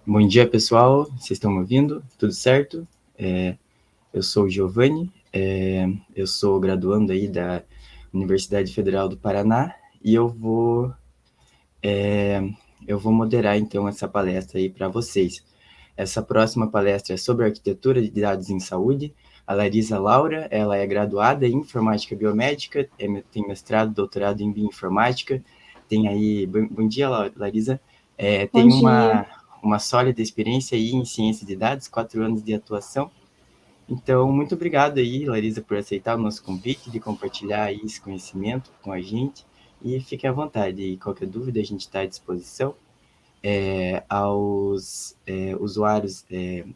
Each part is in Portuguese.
Bom dia, pessoal. Vocês estão me ouvindo? Tudo certo? Eu sou o Giovanni, eu sou graduando aí da Universidade Federal do Paraná e eu vou moderar então essa palestra aí para vocês. Essa próxima palestra é sobre arquitetura de dados em saúde. A Larisa Laura, ela é graduada em informática biomédica, tem mestrado, doutorado em bioinformática, tem aí... Bom dia, Larisa. Bom Tem dia. uma sólida experiência aí em ciência de dados, 4 anos de atuação. Então, muito obrigado aí, Larisa, por aceitar o nosso convite, de compartilhar aí esse conhecimento com a gente. E fique à vontade, e qualquer dúvida a gente está à disposição. Aos usuários,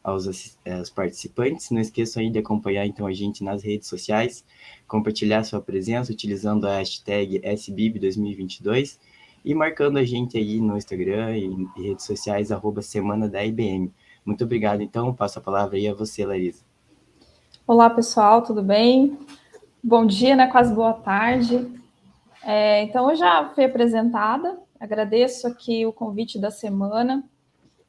aos participantes, não esqueçam aí de acompanhar então a gente nas redes sociais, compartilhar sua presença utilizando a hashtag SBIB2022 e marcando a gente aí no Instagram e redes sociais, @semana da IBM. Muito obrigado, então, passo a palavra aí a você, Larisa. Olá, pessoal, tudo bem? Bom dia, né? Quase boa tarde. Então, eu já fui apresentada, agradeço aqui o convite da semana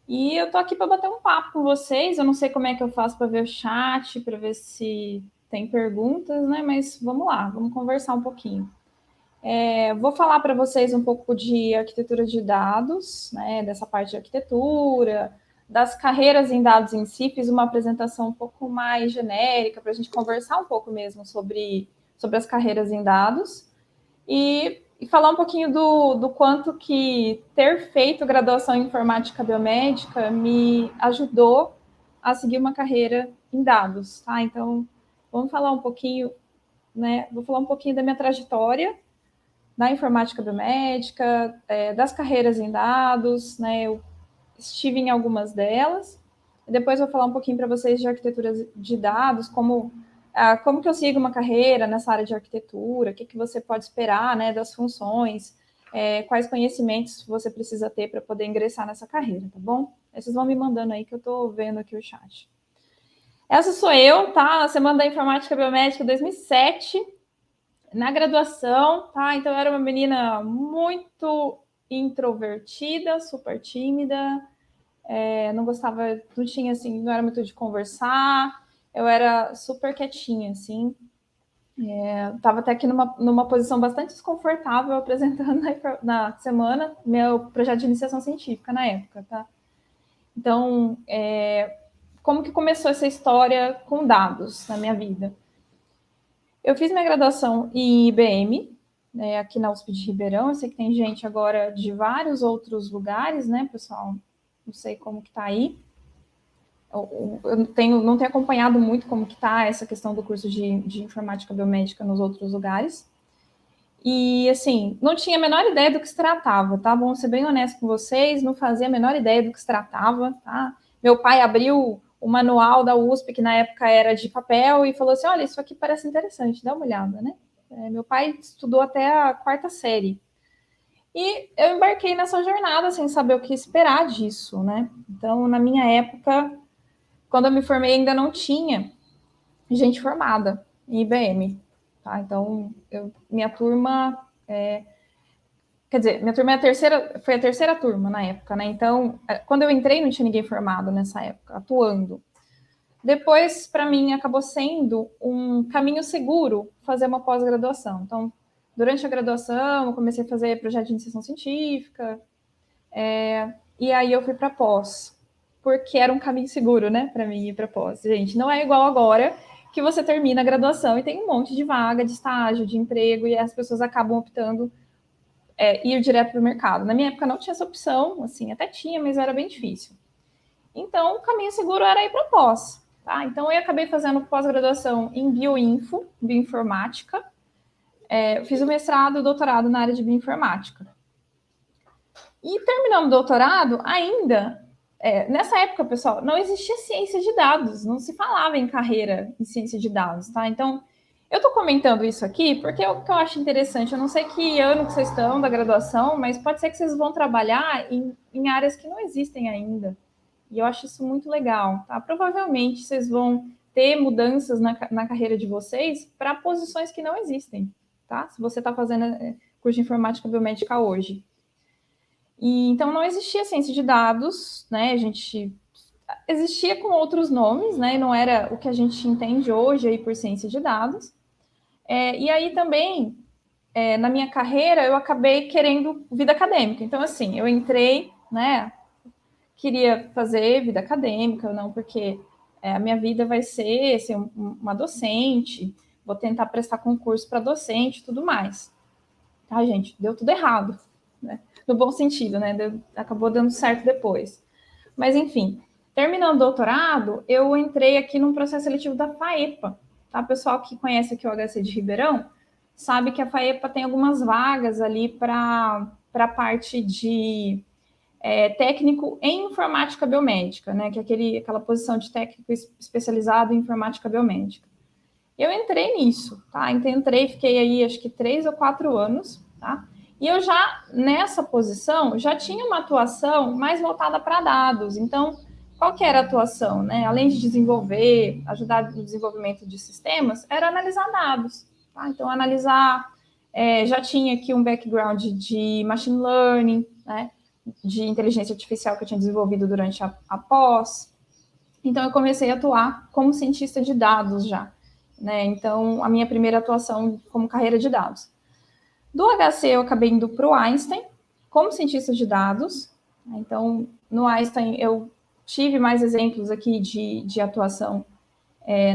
e eu tô aqui para bater um papo com vocês. Eu não sei como é que eu faço para ver o chat, para ver se tem perguntas, né? Mas vamos lá, vamos conversar um pouquinho. Vou falar para vocês um pouco de arquitetura de dados, né? Dessa parte de arquitetura, das carreiras em dados em si, fiz uma apresentação um pouco mais genérica para a gente conversar um pouco mesmo sobre as carreiras em dados e falar um pouquinho do quanto que ter feito graduação em informática biomédica me ajudou a seguir uma carreira em dados, tá? Então, vamos falar um pouquinho, né? Vou falar um pouquinho da minha trajetória na informática biomédica, das carreiras em dados, né? Eu estive em algumas delas. Depois vou falar um pouquinho para vocês de arquitetura de dados, como que eu sigo uma carreira nessa área de arquitetura, o que você pode esperar, né, das funções, quais conhecimentos você precisa ter para poder ingressar nessa carreira, tá bom? Vocês vão me mandando aí que eu estou vendo aqui o chat. Essa sou eu, tá? Na Semana da Informática Biomédica 2007, na graduação, tá? Então eu era uma menina muito introvertida, super tímida, não gostava, não tinha assim, não era muito de conversar, eu era super quietinha, assim. Estava até aqui numa posição bastante desconfortável apresentando na semana meu projeto de iniciação científica na época, tá? Então, como que começou essa história com dados na minha vida? Eu fiz minha graduação em IBM, né, aqui na USP de Ribeirão. Eu sei que tem gente agora de vários outros lugares, né, pessoal? Não sei como que tá aí. Eu não tenho acompanhado muito como que tá essa questão do curso de informática biomédica nos outros lugares. E, assim, não tinha a menor ideia do que se tratava, tá? Vou ser bem honesto com vocês, não fazia a menor ideia do que se tratava, tá? Meu pai abriu o manual da USP, que na época era de papel, e falou assim, olha, isso aqui parece interessante, dá uma olhada, né? Meu pai estudou até a 4ª série. E eu embarquei nessa jornada sem saber o que esperar disso, né? Então, na minha época, quando eu me formei, ainda não tinha gente formada em IBM. Tá? Então, minha turma... Quer dizer, minha turma foi a terceira turma na época, né? Então, quando eu entrei, não tinha ninguém formado nessa época, atuando. Depois, para mim, acabou sendo um caminho seguro fazer uma pós-graduação. Então, durante a graduação, eu comecei a fazer projeto de iniciação científica, e aí eu fui para pós, porque era um caminho seguro, né, para mim ir para pós. Gente, não é igual agora que você termina a graduação e tem um monte de vaga, de estágio, de emprego, e as pessoas acabam optando ir direto para o mercado. Na minha época não tinha essa opção, assim, até tinha, mas era bem difícil. Então, o caminho seguro era ir para pós. Tá? Então, eu acabei fazendo pós-graduação em bioinformática. Eu fiz o mestrado e doutorado na área de bioinformática. E terminando o doutorado, ainda, nessa época, pessoal, não existia ciência de dados, não se falava em carreira em ciência de dados, tá? Então, eu estou comentando isso aqui porque é o que eu acho interessante. Eu não sei que ano que vocês estão da graduação, mas pode ser que vocês vão trabalhar em áreas que não existem ainda. E eu acho isso muito legal, tá? Provavelmente vocês vão ter mudanças na carreira de vocês para posições que não existem, tá? Se você está fazendo curso de informática biomédica hoje. E então não existia ciência de dados, né? A gente existia com outros nomes, né? Não era o que a gente entende hoje aí por ciência de dados. E aí também, na minha carreira, eu acabei querendo vida acadêmica. Então, assim, eu entrei, né? Queria fazer vida acadêmica, não porque a minha vida vai ser uma docente, vou tentar prestar concurso para docente e tudo mais. Tá, gente? Deu tudo errado, né? No bom sentido, né? Acabou dando certo depois. Mas, enfim, terminando o doutorado, eu entrei aqui num processo seletivo da FAEPA. Tá? O pessoal que conhece aqui o HC de Ribeirão sabe que a FAEPA tem algumas vagas ali para a parte de técnico em informática biomédica, né? Que é aquela posição de técnico especializado em informática biomédica. Eu entrei nisso, tá? Então, entrei, fiquei aí acho que 3 ou 4 anos, tá? E eu já, nessa posição, já tinha uma atuação mais voltada para dados. Então, qual que era a atuação, né? Além de desenvolver, ajudar no desenvolvimento de sistemas, era analisar dados, tá? Então, analisar, já tinha aqui um background de machine learning, né? De inteligência artificial que eu tinha desenvolvido durante a pós. Então, eu comecei a atuar como cientista de dados já, né? Então, a minha primeira atuação como carreira de dados. Do HC, eu acabei indo para o Einstein, como cientista de dados. Então, no Einstein, eu tive mais exemplos aqui de atuação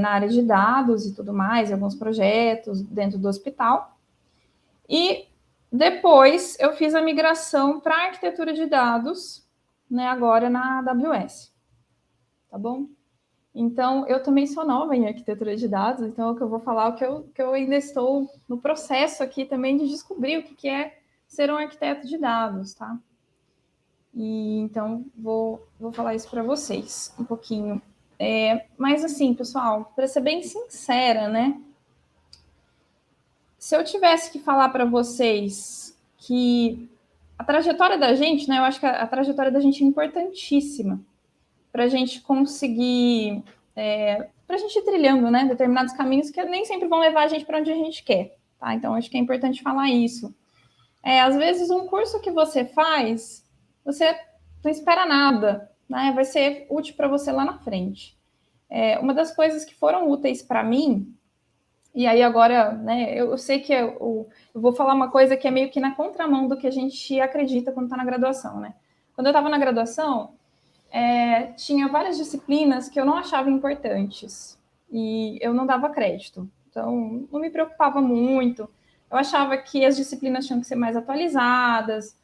na área de dados e tudo mais, alguns projetos dentro do hospital. E depois, eu fiz a migração para a arquitetura de dados, né, agora na AWS. Tá bom? Então, eu também sou nova em arquitetura de dados, então o que eu vou falar é que eu ainda estou no processo aqui também de descobrir o que é ser um arquiteto de dados, tá? E então, vou falar isso para vocês um pouquinho. Mas assim, pessoal, para ser bem sincera, né? Se eu tivesse que falar para vocês que a trajetória da gente, né? Eu acho que a trajetória da gente é importantíssima para a gente conseguir, para a gente ir trilhando, né, determinados caminhos que nem sempre vão levar a gente para onde a gente quer, tá? Então, acho que é importante falar isso. Às vezes, um curso que você faz, você não espera nada, né? Vai ser útil para você lá na frente. Uma das coisas que foram úteis para mim, e aí agora, né, eu sei que eu vou falar uma coisa que é meio que na contramão do que a gente acredita quando está na graduação, né? Quando eu estava na graduação, tinha várias disciplinas que eu não achava importantes e eu não dava crédito. Então, não me preocupava muito. Eu achava que as disciplinas tinham que ser mais atualizadas,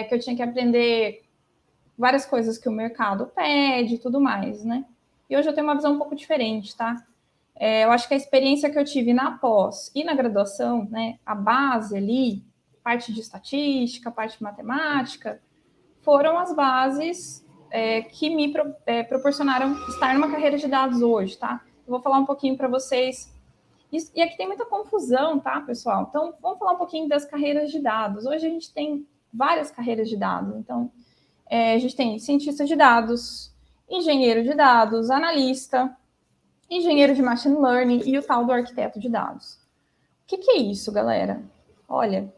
que eu tinha que aprender várias coisas que o mercado pede e tudo mais, né? E hoje eu tenho uma visão um pouco diferente, tá? Eu acho que a experiência que eu tive na pós e na graduação, né, a base ali, parte de estatística, parte de matemática, foram as bases que me proporcionaram estar numa carreira de dados hoje, tá? Eu vou falar um pouquinho para vocês. E aqui tem muita confusão, tá, pessoal? Então, vamos falar um pouquinho das carreiras de dados. Hoje a gente tem várias carreiras de dados. Então, a gente tem cientista de dados, engenheiro de dados, analista, engenheiro de machine learning e o tal do arquiteto de dados. O que é isso, galera? Olha,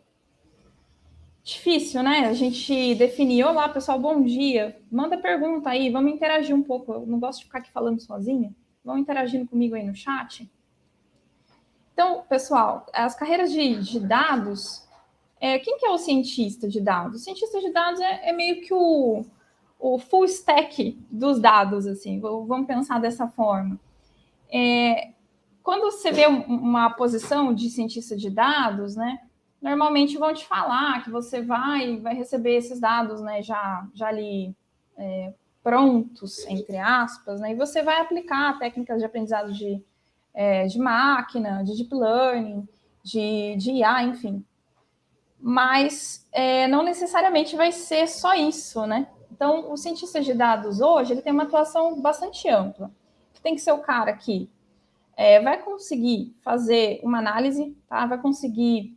difícil, né? A gente definir. Olá, pessoal, bom dia. Manda pergunta aí, vamos interagir um pouco. Eu não gosto de ficar aqui falando sozinha. Vão interagindo comigo aí no chat. Então, pessoal, as carreiras de dados, quem que é o cientista de dados? O cientista de dados é meio que o full stack dos dados, assim, vamos pensar dessa forma. Quando você vê uma posição de cientista de dados, né, normalmente vão te falar que você vai receber esses dados, né, já ali prontos, entre aspas, né, e você vai aplicar técnicas de aprendizado de máquina, de deep learning, de IA, enfim. Mas não necessariamente vai ser só isso, né? Então, o cientista de dados hoje, ele tem uma atuação bastante ampla. Tem que ser o cara que vai conseguir fazer uma análise, tá? Vai conseguir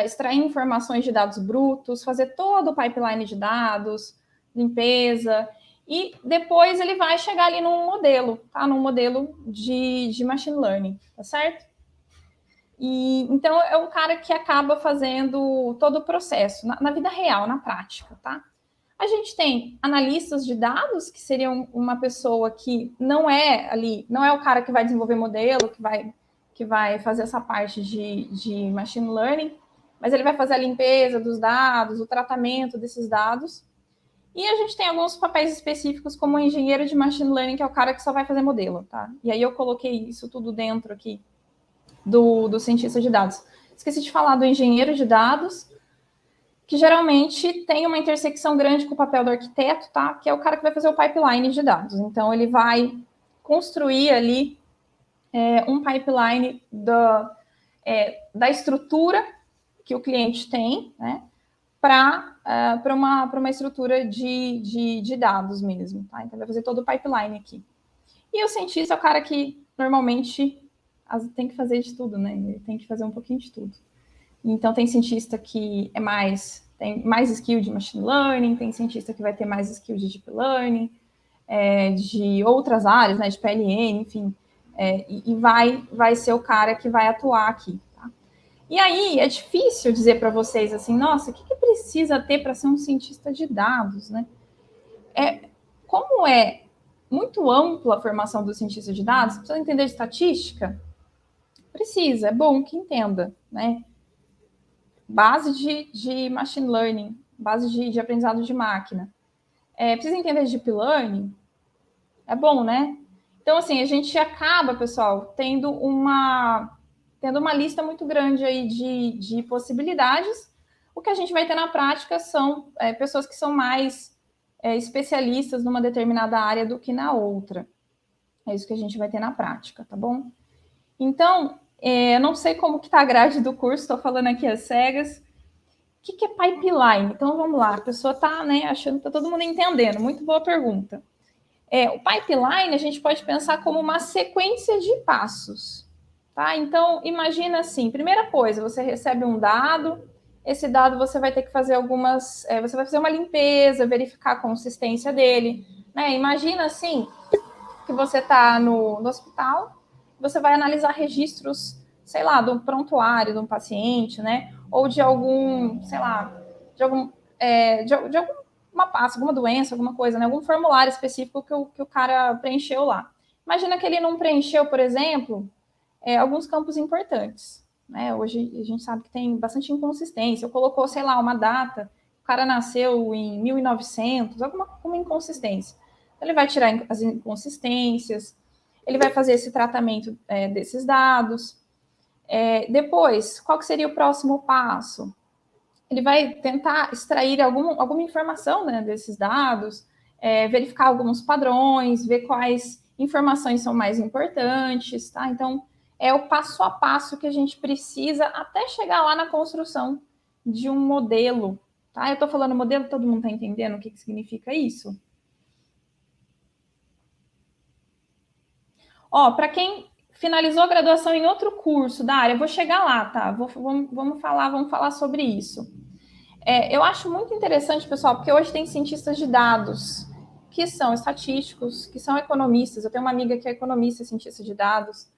extrair informações de dados brutos, fazer todo o pipeline de dados, limpeza, e depois ele vai chegar ali num modelo, tá? Num modelo de machine learning, tá certo? E então é um cara que acaba fazendo todo o processo na vida real, na prática, tá? A gente tem analistas de dados, que seriam uma pessoa que não é ali, não é o cara que vai desenvolver modelo, que vai fazer essa parte de machine learning, mas ele vai fazer a limpeza dos dados, o tratamento desses dados. E a gente tem alguns papéis específicos, como o engenheiro de machine learning, que é o cara que só vai fazer modelo, tá? E aí eu coloquei isso tudo dentro aqui do cientista de dados. Esqueci de falar do engenheiro de dados, que geralmente tem uma intersecção grande com o papel do arquiteto, tá? Que é o cara que vai fazer o pipeline de dados. Então, ele vai construir ali um pipeline da estrutura que o cliente tem, né? Para uma estrutura de dados mesmo, tá? Então, vai fazer todo o pipeline aqui. E o cientista é o cara que normalmente tem que fazer de tudo, né? Ele tem que fazer um pouquinho de tudo. Então, tem cientista que tem mais skill de machine learning, tem cientista que vai ter mais skill de deep learning, de outras áreas, né, de PLN, enfim, e vai ser o cara que vai atuar aqui. Tá? E aí, é difícil dizer para vocês assim, nossa, o que precisa ter para ser um cientista de dados, né? Como é muito ampla a formação do cientista de dados, precisa entender de estatística? Precisa, é bom que entenda, né? Base de machine learning, base de aprendizado de máquina. Precisa entender de deep learning? É bom, né? Então, assim, a gente acaba, pessoal, tendo uma lista muito grande aí de possibilidades. O que a gente vai ter na prática são pessoas que são mais especialistas numa determinada área do que na outra. É isso que a gente vai ter na prática, tá bom? Então, eu não sei como que tá a grade do curso, estou falando aqui às cegas. O que é pipeline? Então, vamos lá. A pessoa está achando que está todo mundo entendendo. Muito boa pergunta. O pipeline, a gente pode pensar como uma sequência de passos. Tá? Então, imagina assim. Primeira coisa, você recebe um dado. Esse dado você vai ter que fazer você vai fazer uma limpeza, verificar a consistência dele. Né? Imagina assim, que você está no hospital, você vai analisar registros, sei lá, do prontuário de um paciente, né? Ou de algum, sei lá, de alguma pasta, alguma doença, alguma coisa, né? Algum formulário específico que o cara preencheu lá. Imagina que ele não preencheu, por exemplo, alguns campos importantes. Né? Hoje a gente sabe que tem bastante inconsistência. Eu colocou, sei lá, uma data, o cara nasceu em 1900, alguma inconsistência. Ele vai tirar as inconsistências, ele vai fazer esse tratamento desses dados. Depois, qual que seria o próximo passo? Ele vai tentar extrair alguma informação, né, desses dados, verificar alguns padrões, ver quais informações são mais importantes, tá? Então, é o passo a passo que a gente precisa até chegar lá na construção de um modelo, tá? Eu estou falando modelo, todo mundo está entendendo o que significa isso? Para quem finalizou a graduação em outro curso da área, eu vou chegar lá, tá? Vamos falar sobre isso. Eu acho muito interessante, pessoal, porque hoje tem cientistas de dados que são estatísticos, que são economistas. Eu tenho uma amiga que é economista e cientista de dados.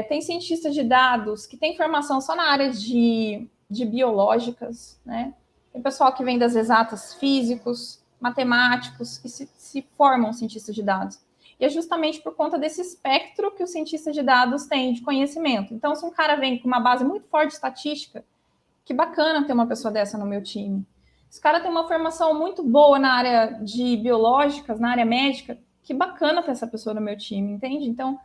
Tem cientistas de dados que tem formação só na área de biológicas, né? Tem pessoal que vem das exatas, físicos, matemáticos, que se formam cientistas de dados. E é justamente por conta desse espectro que o cientista de dados tem de conhecimento. Então, se um cara vem com uma base muito forte de estatística, que bacana ter uma pessoa dessa no meu time. Esse cara tem uma formação muito boa na área de biológicas, na área médica, que bacana ter essa pessoa no meu time, entende? Então,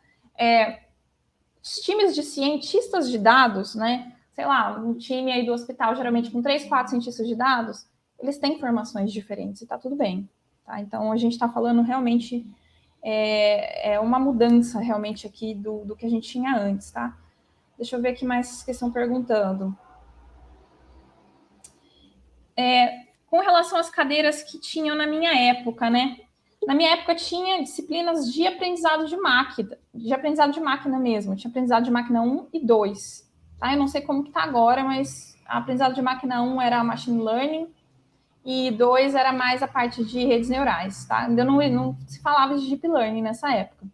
os times de cientistas de dados, né? Sei lá, um time aí do hospital, geralmente com 3, 4 cientistas de dados, eles têm formações diferentes e tá tudo bem. Tá? Então, a gente está falando realmente uma mudança realmente aqui do que a gente tinha antes, tá? Deixa eu ver aqui mais que estão perguntando. Com relação às cadeiras que tinham na minha época, né? Na minha época tinha disciplinas de aprendizado de máquina mesmo. Tinha aprendizado de máquina 1 e 2. Tá? Eu não sei como que tá agora, mas a aprendizado de máquina 1 era machine learning e 2 era mais a parte de redes neurais, tá? Ainda não se falava de deep learning nessa época.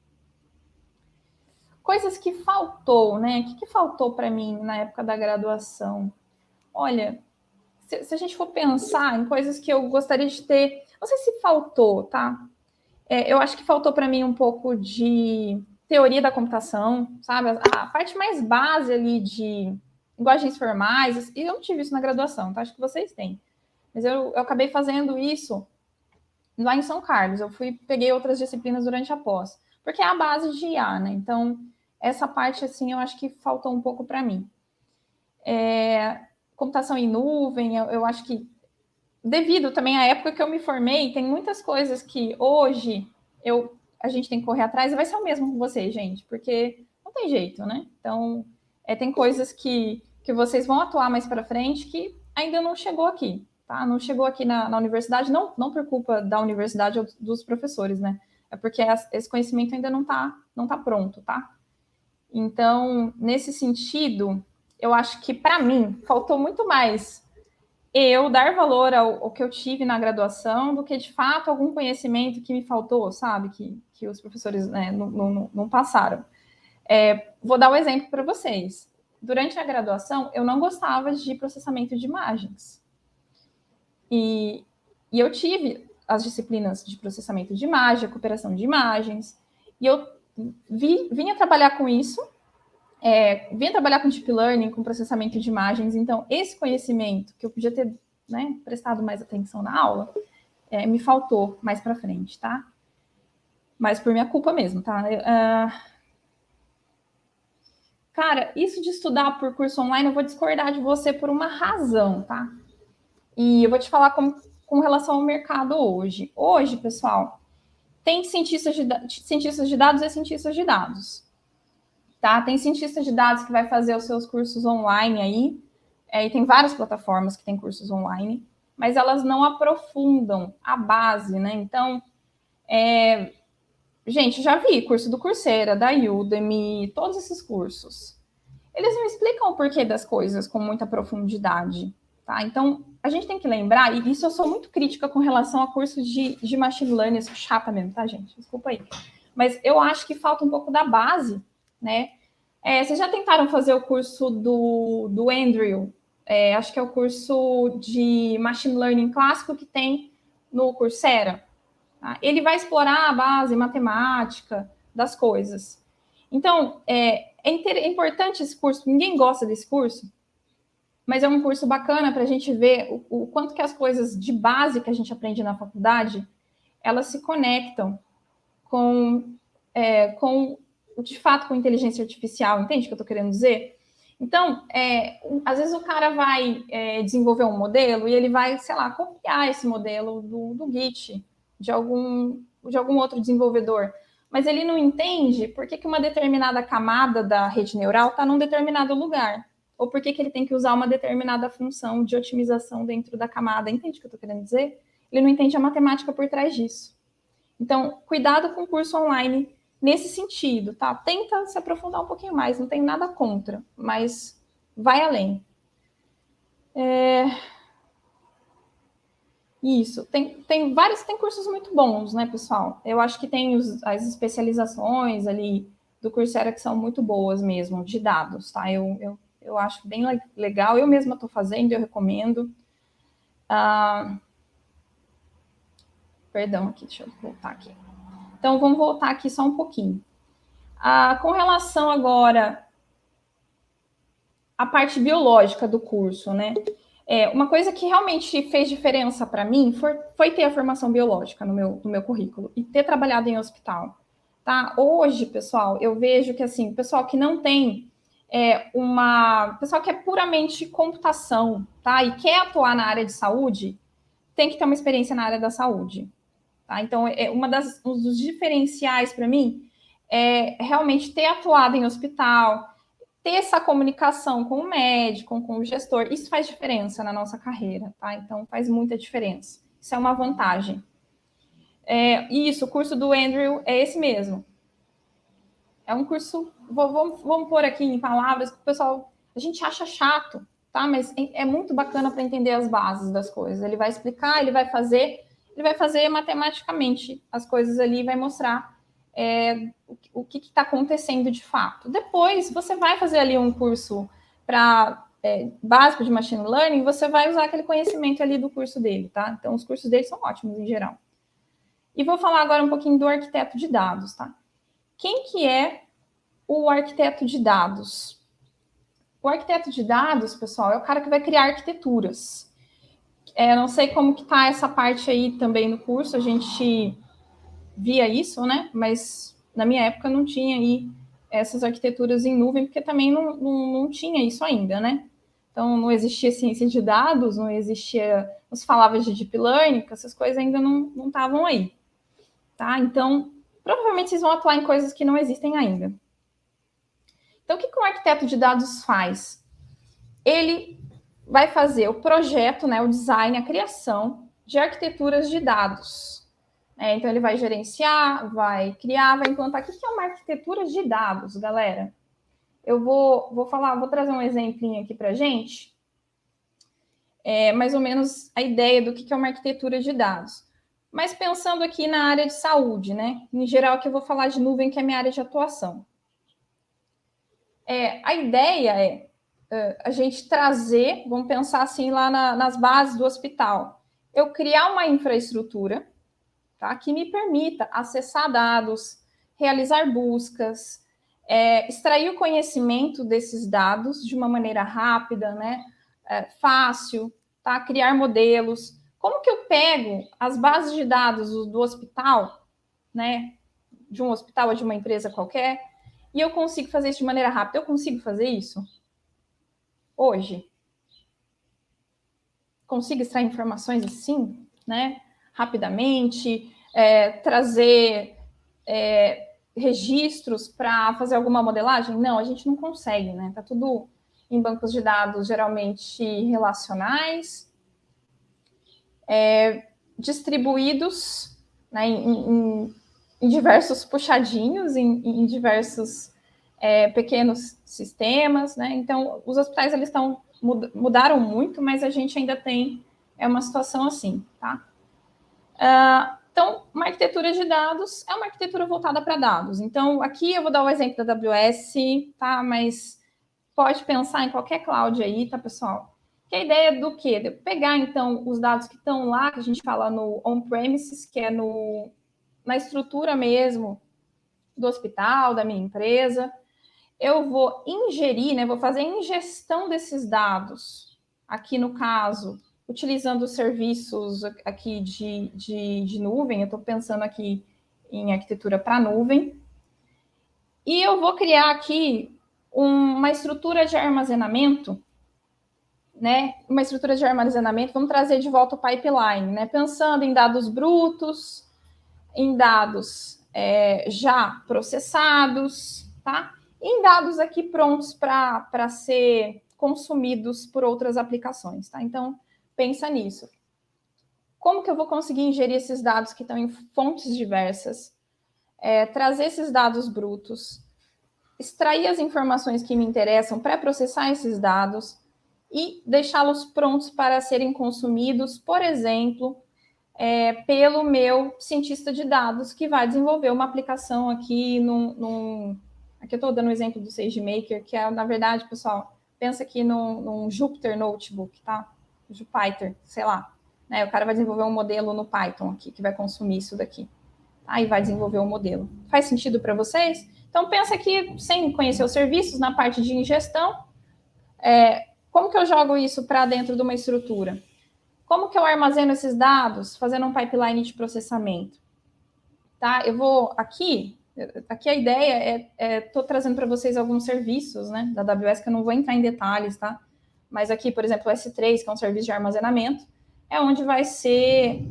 Coisas que faltou, né? O que faltou para mim na época da graduação? Olha, se a gente for pensar em coisas que eu gostaria de ter, não sei se faltou, tá? Eu acho que faltou para mim um pouco de teoria da computação, sabe? A parte mais base ali de linguagens formais, e eu não tive isso na graduação, tá? Acho que vocês têm. Mas eu acabei fazendo isso lá em São Carlos. Peguei outras disciplinas durante a pós, porque é a base de IA, né? Então, essa parte, assim, eu acho que faltou um pouco para mim. Computação em nuvem, eu acho que, devido também à época que eu me formei, tem muitas coisas que hoje a gente tem que correr atrás, e vai ser o mesmo com vocês, gente, porque não tem jeito, né? Então, tem coisas que vocês vão atuar mais para frente que ainda não chegou aqui, tá? Não chegou aqui na universidade, não por culpa da universidade ou dos professores, né? É porque esse conhecimento ainda não tá pronto, tá? Então, nesse sentido, eu acho que, para mim, faltou muito mais eu dar valor ao que eu tive na graduação do que, de fato, algum conhecimento que me faltou, sabe? Que os professores, né, não passaram. Vou dar um exemplo para vocês. Durante a graduação, eu não gostava de processamento de imagens. E eu tive as disciplinas de processamento de imagem, recuperação de imagens, e eu vinha trabalhar com isso, vinha trabalhar com deep learning, com processamento de imagens. Então, esse conhecimento que eu podia ter, né, prestado mais atenção na aula, me faltou mais para frente, tá? Mas por minha culpa mesmo, tá? Cara, isso de estudar por curso online, eu vou discordar de você por uma razão, tá? E eu vou te falar com relação ao mercado hoje. Hoje, pessoal, tem cientistas de dados e cientistas de dados. Tá? Tem cientista de dados que vai fazer os seus cursos online aí, e tem várias plataformas que têm cursos online, mas elas não aprofundam a base, né? Então, gente, já vi curso do Coursera, da Udemy, todos esses cursos. Eles não explicam o porquê das coisas com muita profundidade, tá? Então, a gente tem que lembrar, e isso eu sou muito crítica com relação a cursos de machine learning, eu sou chata mesmo, tá, gente? Desculpa aí. Mas eu acho que falta um pouco da base, né? Vocês já tentaram fazer o curso do Andrew? Acho que é o curso de Machine Learning clássico que tem no Coursera. Tá? Ele vai explorar a base matemática das coisas. Então, é importante esse curso. Ninguém gosta desse curso, mas é um curso bacana para a gente ver o quanto que as coisas de base que a gente aprende na faculdade, elas se conectam com de fato, com inteligência artificial, entende o que eu estou querendo dizer? Então, às vezes o cara vai desenvolver um modelo e ele vai, sei lá, copiar esse modelo do Git, de algum outro desenvolvedor, mas ele não entende por que uma determinada camada da rede neural está num determinado lugar, ou por que ele tem que usar uma determinada função de otimização dentro da camada, entende o que eu estou querendo dizer? Ele não entende a matemática por trás disso. Então, cuidado com o curso online nesse sentido, tá? Tenta se aprofundar um pouquinho mais, não tenho nada contra, mas vai além. Isso, tem cursos muito bons, né, pessoal? Eu acho que tem as especializações ali do Coursera que são muito boas mesmo, de dados, tá? Eu acho bem legal, eu mesma estou fazendo, eu recomendo. Perdão aqui, deixa eu voltar aqui. Então, vamos voltar aqui só um pouquinho. Com relação agora à parte biológica do curso, né? Uma coisa que realmente fez diferença para mim foi ter a formação biológica no meu currículo e ter trabalhado em hospital. Tá? Hoje, pessoal, eu vejo que assim, o pessoal que não tem pessoal que é puramente computação, tá? E quer atuar na área de saúde, tem que ter uma experiência na área da saúde. Tá? Então, um dos diferenciais para mim é realmente ter atuado em hospital, ter essa comunicação com o médico, com o gestor. Isso faz diferença na nossa carreira, tá? Então, faz muita diferença. Isso é uma vantagem. O curso do Andrew é esse mesmo. É um curso, vamos pôr aqui em palavras, que o pessoal, a gente acha chato, tá? Mas é muito bacana para entender as bases das coisas. Ele vai explicar, ele vai fazer matematicamente as coisas ali, vai mostrar o que está acontecendo de fato. Depois, você vai fazer ali um curso básico de Machine Learning, você vai usar aquele conhecimento ali do curso dele, tá? Então, os cursos dele são ótimos em geral. E vou falar agora um pouquinho do arquiteto de dados, tá? Quem que é o arquiteto de dados? O arquiteto de dados, pessoal, é o cara que vai criar arquiteturas. Não sei como que tá essa parte aí também no curso, a gente via isso, né? Mas na minha época não tinha aí essas arquiteturas em nuvem, porque também não tinha isso ainda, né? Então não existia ciência de dados, não existia, não se falava de deep learning, essas coisas ainda não estavam aí, tá? Então, provavelmente vocês vão atuar em coisas que não existem ainda. Então, o que um arquiteto de dados faz? Ele vai fazer o projeto, né, o design, a criação de arquiteturas de dados. Então, ele vai gerenciar, vai criar, vai implantar. O que é uma arquitetura de dados, galera? Eu vou trazer um exemplinho aqui para a gente. Mais ou menos a ideia do que é uma arquitetura de dados. Mas pensando aqui na área de saúde, né? Em geral, que eu vou falar de nuvem, que é a minha área de atuação. A ideia a gente trazer, vamos pensar assim lá nas bases do hospital, eu criar uma infraestrutura, tá, que me permita acessar dados, realizar buscas, extrair o conhecimento desses dados de uma maneira rápida, né, fácil, tá, criar modelos. Como que eu pego as bases de dados do hospital, né, de um hospital ou de uma empresa qualquer, e eu consigo fazer isso de maneira rápida? Eu consigo fazer isso hoje? Consigo extrair informações assim, né? Rapidamente, trazer registros para fazer alguma modelagem? Não, a gente não consegue, né? Tá tudo em bancos de dados geralmente relacionais, distribuídos, né, em diversos puxadinhos, em diversos pequenos sistemas, né? Então, os hospitais eles mudaram muito, mas a gente ainda tem uma situação assim, tá? Então, uma arquitetura de dados é uma arquitetura voltada para dados. Então, aqui eu vou dar o exemplo da AWS, tá? Mas pode pensar em qualquer cloud aí, tá, pessoal? Que a ideia do quê? De pegar, então, os dados que estão lá, que a gente fala no on-premises, que é na estrutura mesmo do hospital, da minha empresa. Eu vou ingerir, né? Vou fazer a ingestão desses dados, aqui no caso, utilizando os serviços aqui de nuvem. Eu estou pensando aqui em arquitetura para nuvem. E eu vou criar aqui uma estrutura de armazenamento, né? Uma estrutura de armazenamento, vamos trazer de volta o pipeline, né? Pensando em dados brutos, em dados já processados, tá? Em dados aqui prontos para ser consumidos por outras aplicações, tá? Então, pensa nisso. Como que eu vou conseguir ingerir esses dados que estão em fontes diversas, trazer esses dados brutos, extrair as informações que me interessam, pré-processar esses dados e deixá-los prontos para serem consumidos, por exemplo, pelo meu cientista de dados, que vai desenvolver uma aplicação aqui Aqui eu estou dando o exemplo do SageMaker, que é, na verdade, pessoal, pensa aqui num Jupyter Notebook, tá? Jupyter, sei lá. Né? O cara vai desenvolver um modelo no Python aqui, que vai consumir isso daqui. Aí vai desenvolver um modelo. Faz sentido para vocês? Então, pensa aqui, sem conhecer os serviços, na parte de ingestão, como que eu jogo isso para dentro de uma estrutura? Como que eu armazeno esses dados fazendo um pipeline de processamento? Tá? Eu vou aqui a ideia estou trazendo para vocês alguns serviços, né, da AWS, que eu não vou entrar em detalhes, tá? Mas aqui, por exemplo, o S3, que é um serviço de armazenamento, é onde vai ser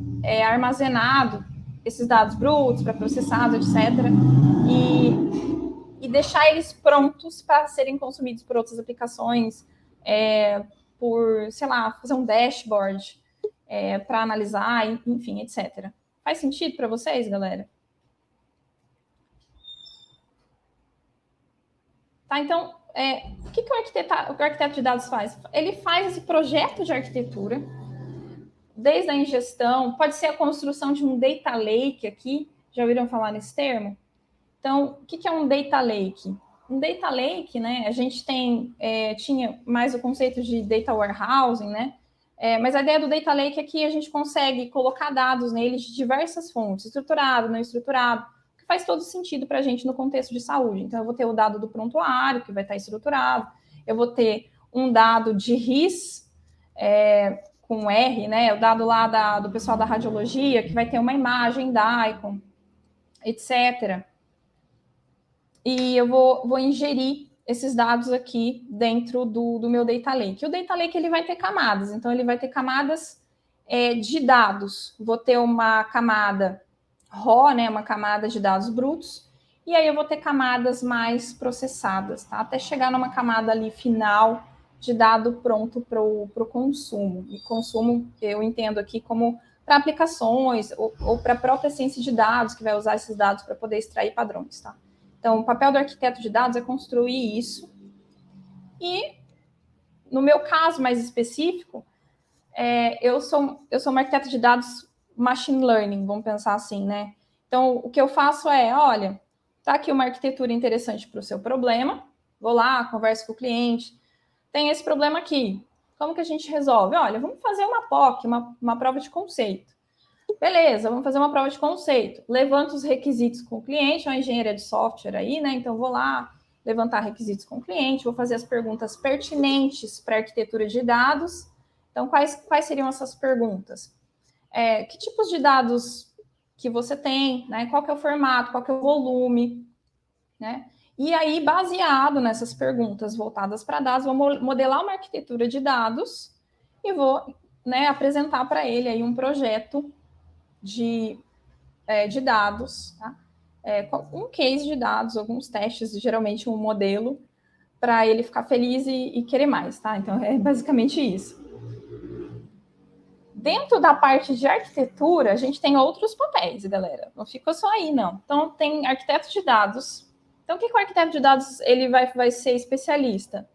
armazenado esses dados brutos, para processado, etc. E deixar eles prontos para serem consumidos por outras aplicações, por, sei lá, fazer um dashboard, para analisar, enfim, etc. Faz sentido para vocês, galera? Tá, então, o que o arquiteto de dados faz? Ele faz esse projeto de arquitetura, desde a ingestão, pode ser a construção de um data lake aqui, já ouviram falar nesse termo? Então, o que é um data lake? Um data lake, né, a gente tinha mais o conceito de data warehousing, né, mas a ideia do data lake é que a gente consegue colocar dados neles de diversas fontes, estruturado, não estruturado, que faz todo sentido para a gente no contexto de saúde. Então, eu vou ter o dado do prontuário, que vai estar estruturado, eu vou ter um dado de RIS, com R, né, o dado lá do pessoal da radiologia, que vai ter uma imagem da ICON, etc. E eu vou ingerir esses dados aqui dentro do meu data lake. O data lake ele vai ter camadas, então ele vai ter camadas de dados. Vou ter uma camada raw, né, uma camada de dados brutos, e aí eu vou ter camadas mais processadas, tá? Até chegar numa camada ali final de dado pronto para o consumo. E consumo eu entendo aqui como para aplicações ou para a própria ciência de dados, que vai usar esses dados para poder extrair padrões, tá? Então, o papel do arquiteto de dados é construir isso. E, no meu caso mais específico, eu sou uma arquiteta de dados machine learning, vamos pensar assim, né? Então, o que eu faço olha, tá aqui uma arquitetura interessante para o seu problema, vou lá, converso com o cliente, tem esse problema aqui, como que a gente resolve? Olha, vamos fazer uma POC, uma prova de conceito. Beleza, vamos fazer uma prova de conceito. Levanto os requisitos com o cliente, uma engenharia de software aí, né? Então, vou lá levantar requisitos com o cliente, vou fazer as perguntas pertinentes para a arquitetura de dados. Então, quais seriam essas perguntas? Que tipos de dados que você tem, né? Qual que é o formato, qual que é o volume, né? E aí, baseado nessas perguntas voltadas para dados, vou modelar uma arquitetura de dados e vou, né, apresentar para ele aí um projeto de dados, tá? Um case de dados, alguns testes, geralmente um modelo, para ele ficar feliz e querer mais, tá? Então, é basicamente isso. Dentro da parte de arquitetura, a gente tem outros papéis, galera. Não fica só aí, não. Então, tem arquiteto de dados. Então, o que o arquiteto de dados ele vai ser especialista?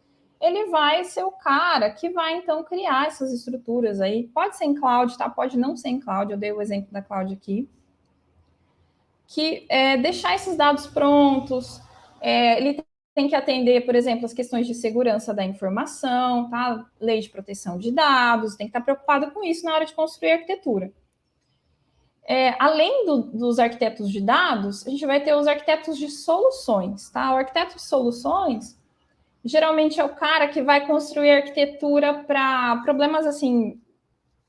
Ele vai ser o cara que vai, então, criar essas estruturas aí. Pode ser em cloud, tá? Pode não ser em cloud. Eu dei o exemplo da cloud aqui. Que deixar esses dados prontos, ele tem que atender, por exemplo, as questões de segurança da informação, tá? Lei de proteção de dados, tem que estar preocupado com isso na hora de construir a arquitetura. Além dos arquitetos de dados, a gente vai ter os arquitetos de soluções, tá? O arquiteto de soluções, geralmente é o cara que vai construir arquitetura para problemas, assim,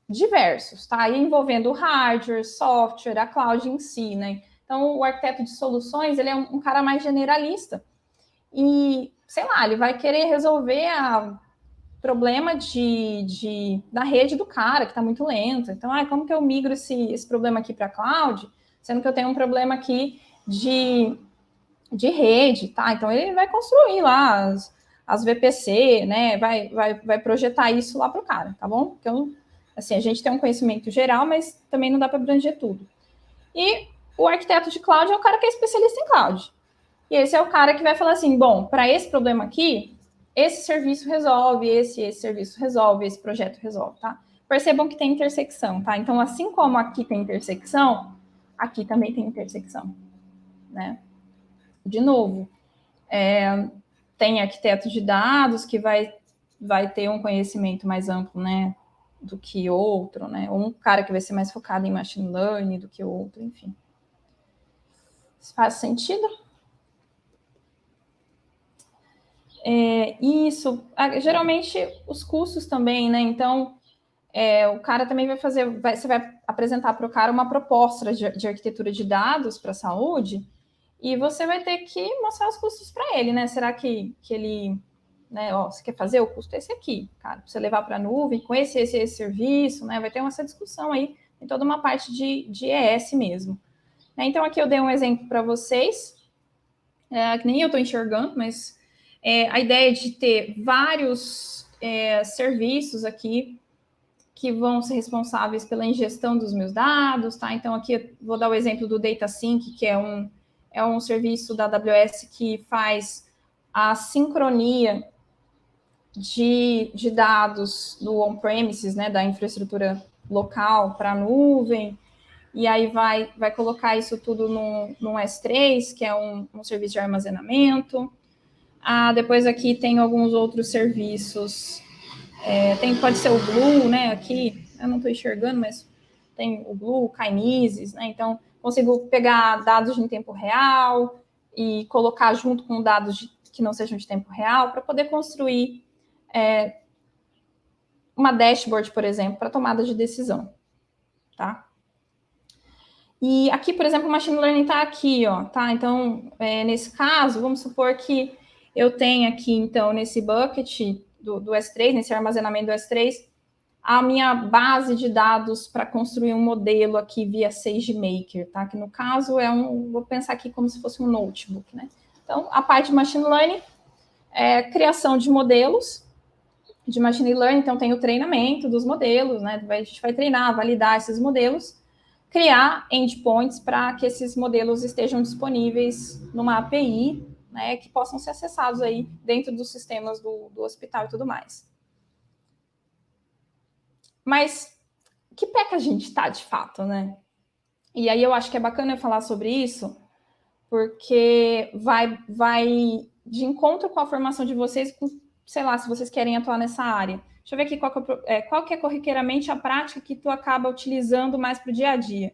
diversos, tá? E envolvendo hardware, software, a cloud em si, né? Então, o arquiteto de soluções, ele é um cara mais generalista. E, sei lá, ele vai querer resolver o problema da rede do cara, que está muito lenta. Então, como que eu migro esse problema aqui para a cloud, sendo que eu tenho um problema aqui de rede, tá? Então, ele vai construir lá as VPC, né? Vai projetar isso lá para o cara, tá bom? Então, assim, a gente tem um conhecimento geral, mas também não dá para abranger tudo. E o arquiteto de cloud é o cara que é especialista em cloud. E esse é o cara que vai falar assim, bom, para esse problema aqui, esse serviço resolve, esse serviço resolve, esse projeto resolve, tá? Percebam que tem intersecção, tá? Então, assim como aqui tem intersecção, aqui também tem intersecção, né? De novo, tem arquiteto de dados que vai ter um conhecimento mais amplo, né, do que outro, né? Ou um cara que vai ser mais focado em machine learning do que o outro, enfim. Faz sentido? Isso. Geralmente, os custos também, né? Então, o cara também você vai apresentar para o cara uma proposta de arquitetura de dados para a saúde e você vai ter que mostrar os custos para ele, né? Será que ele, né? Você quer fazer o custo esse aqui, cara, para você levar para a nuvem com esse serviço, né? Vai ter essa discussão aí, tem toda uma parte de ES mesmo. Então, aqui eu dei um exemplo para vocês, que nem eu estou enxergando, mas a ideia de ter vários serviços aqui que vão ser responsáveis pela ingestão dos meus dados, tá? Então, aqui eu vou dar o exemplo do DataSync, que é um serviço da AWS que faz a sincronia de dados do on-premises, né, da infraestrutura local para a nuvem. e aí vai colocar isso tudo no S3, que é um serviço de armazenamento. Depois aqui tem alguns outros serviços, pode ser o Glue, né, aqui, eu não estou enxergando, mas tem o Glue, o Kinesis, né, então consigo pegar dados em tempo real e colocar junto com dados que não sejam de tempo real, para poder construir uma dashboard, por exemplo, para tomada de decisão, tá? E aqui, por exemplo, o Machine Learning está aqui, ó, tá? Então, nesse caso, vamos supor que eu tenha aqui, então, nesse bucket do S3, nesse armazenamento do S3, a minha base de dados para construir um modelo aqui via SageMaker, tá? Que no caso vou pensar aqui como se fosse um notebook, né? Então, a parte de Machine Learning é criação de modelos de Machine Learning, então tem o treinamento dos modelos, né? A gente vai treinar, validar esses modelos, criar endpoints para que esses modelos estejam disponíveis numa API, né? Que possam ser acessados aí dentro dos sistemas do hospital e tudo mais. Mas que pé que a gente está de fato, né? E aí eu acho que é bacana eu falar sobre isso, porque vai de encontro com a formação de vocês, sei lá, se vocês querem atuar nessa área. Deixa eu ver aqui qual que é corriqueiramente a prática que tu acaba utilizando mais para o dia a dia.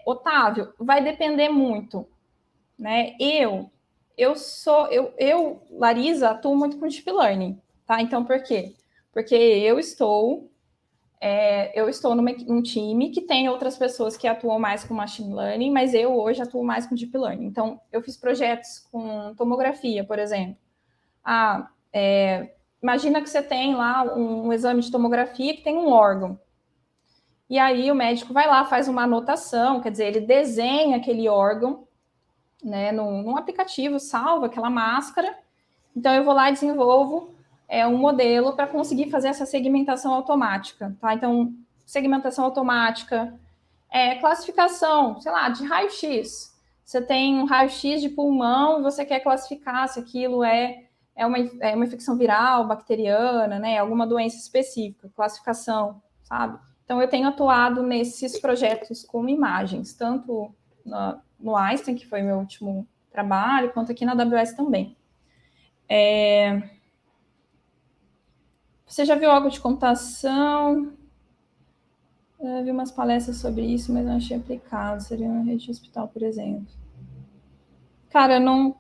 Otávio, vai depender muito, né? Larisa, atuo muito com Deep Learning, tá? Então, por quê? Porque eu estou num time que tem outras pessoas que atuam mais com Machine Learning, mas eu hoje atuo mais com Deep Learning. Então, eu fiz projetos com tomografia, por exemplo. Imagina que você tem lá um exame de tomografia que tem um órgão. E aí o médico vai lá, faz uma anotação, quer dizer, ele desenha aquele órgão, né, num aplicativo, salva aquela máscara. Então, eu vou lá e desenvolvo um modelo para conseguir fazer essa segmentação automática, tá? Então, segmentação automática, classificação, sei lá, de raio-x. Você tem um raio-x de pulmão e você quer classificar se aquilo é uma infecção viral, bacteriana, né? Alguma doença específica, classificação, sabe? Então, eu tenho atuado nesses projetos com imagens, tanto no Einstein, que foi meu último trabalho, quanto aqui na AWS também. Você já viu algo de computação? Eu vi umas palestras sobre isso, mas não achei aplicado. Seria uma rede de hospital, por exemplo. Cara, não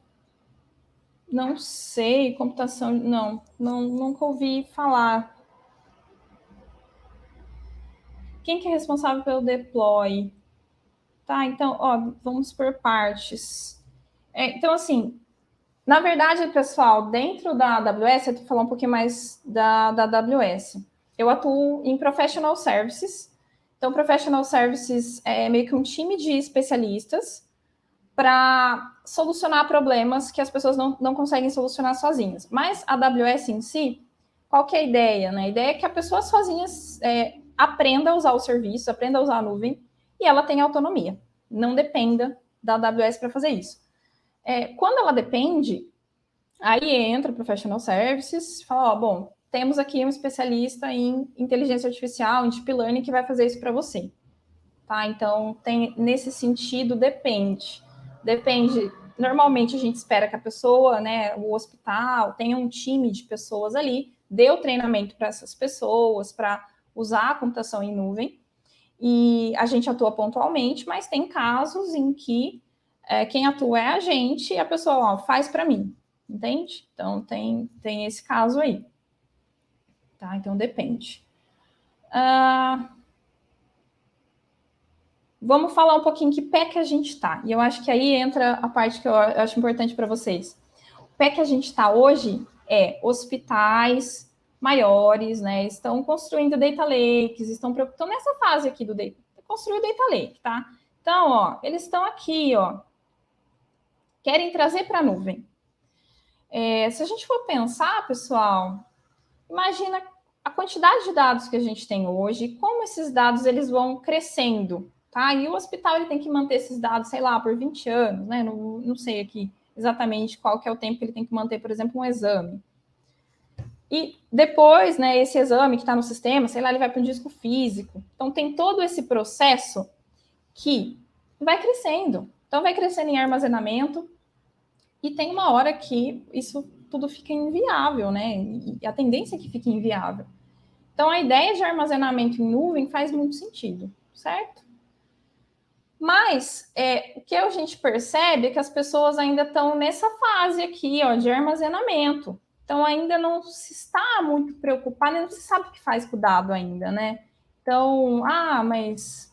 sei. Computação, nunca ouvi falar. Quem que é responsável pelo deploy? Tá, então, vamos por partes. Então, assim, na verdade, pessoal, dentro da AWS, eu vou falar um pouquinho mais da AWS. Eu atuo em Professional Services. Então, Professional Services é meio que um time de especialistas para solucionar problemas que as pessoas não conseguem solucionar sozinhas. Mas a AWS em si, qual que é a ideia? Né? A ideia é que a pessoa sozinha aprenda a usar o serviço, aprenda a usar a nuvem, e ela tenha autonomia. Não dependa da AWS para fazer isso. Quando ela depende, aí entra o Professional Services e fala, bom, temos aqui um especialista em inteligência artificial, em Deep Learning, que vai fazer isso para você. Tá? Então, nesse sentido, depende. Normalmente a gente espera que a pessoa, né, o hospital, tenha um time de pessoas ali, dê o treinamento para essas pessoas, para usar a computação em nuvem, e a gente atua pontualmente, mas tem casos em que quem atua é a gente e a pessoa faz para mim, entende? Então, tem esse caso aí. Tá? Então, depende. Vamos falar um pouquinho que pé que a gente está. E eu acho que aí entra a parte que eu acho importante para vocês. O pé que a gente está hoje é hospitais maiores, né? Estão construindo data lakes, estão nessa fase aqui do data, construir o data lake, tá? Então, eles estão aqui, querem trazer para a nuvem. Se a gente for pensar, pessoal, imagina a quantidade de dados que a gente tem hoje, como esses dados eles vão crescendo, tá? E o hospital ele tem que manter esses dados, sei lá, por 20 anos, né? Não sei aqui exatamente qual que é o tempo que ele tem que manter, por exemplo, um exame. E depois, né, esse exame que está no sistema, sei lá, ele vai para um disco físico. Então, tem todo esse processo que vai crescendo. Então, vai crescendo em armazenamento e tem uma hora que isso tudo fica inviável, né? E a tendência é que fique inviável. Então, a ideia de armazenamento em nuvem faz muito sentido, certo? Mas o que a gente percebe é que as pessoas ainda estão nessa fase aqui, ó, de armazenamento. Então, ainda não se está muito preocupado, não se sabe o que faz com o dado ainda, né? Então, mas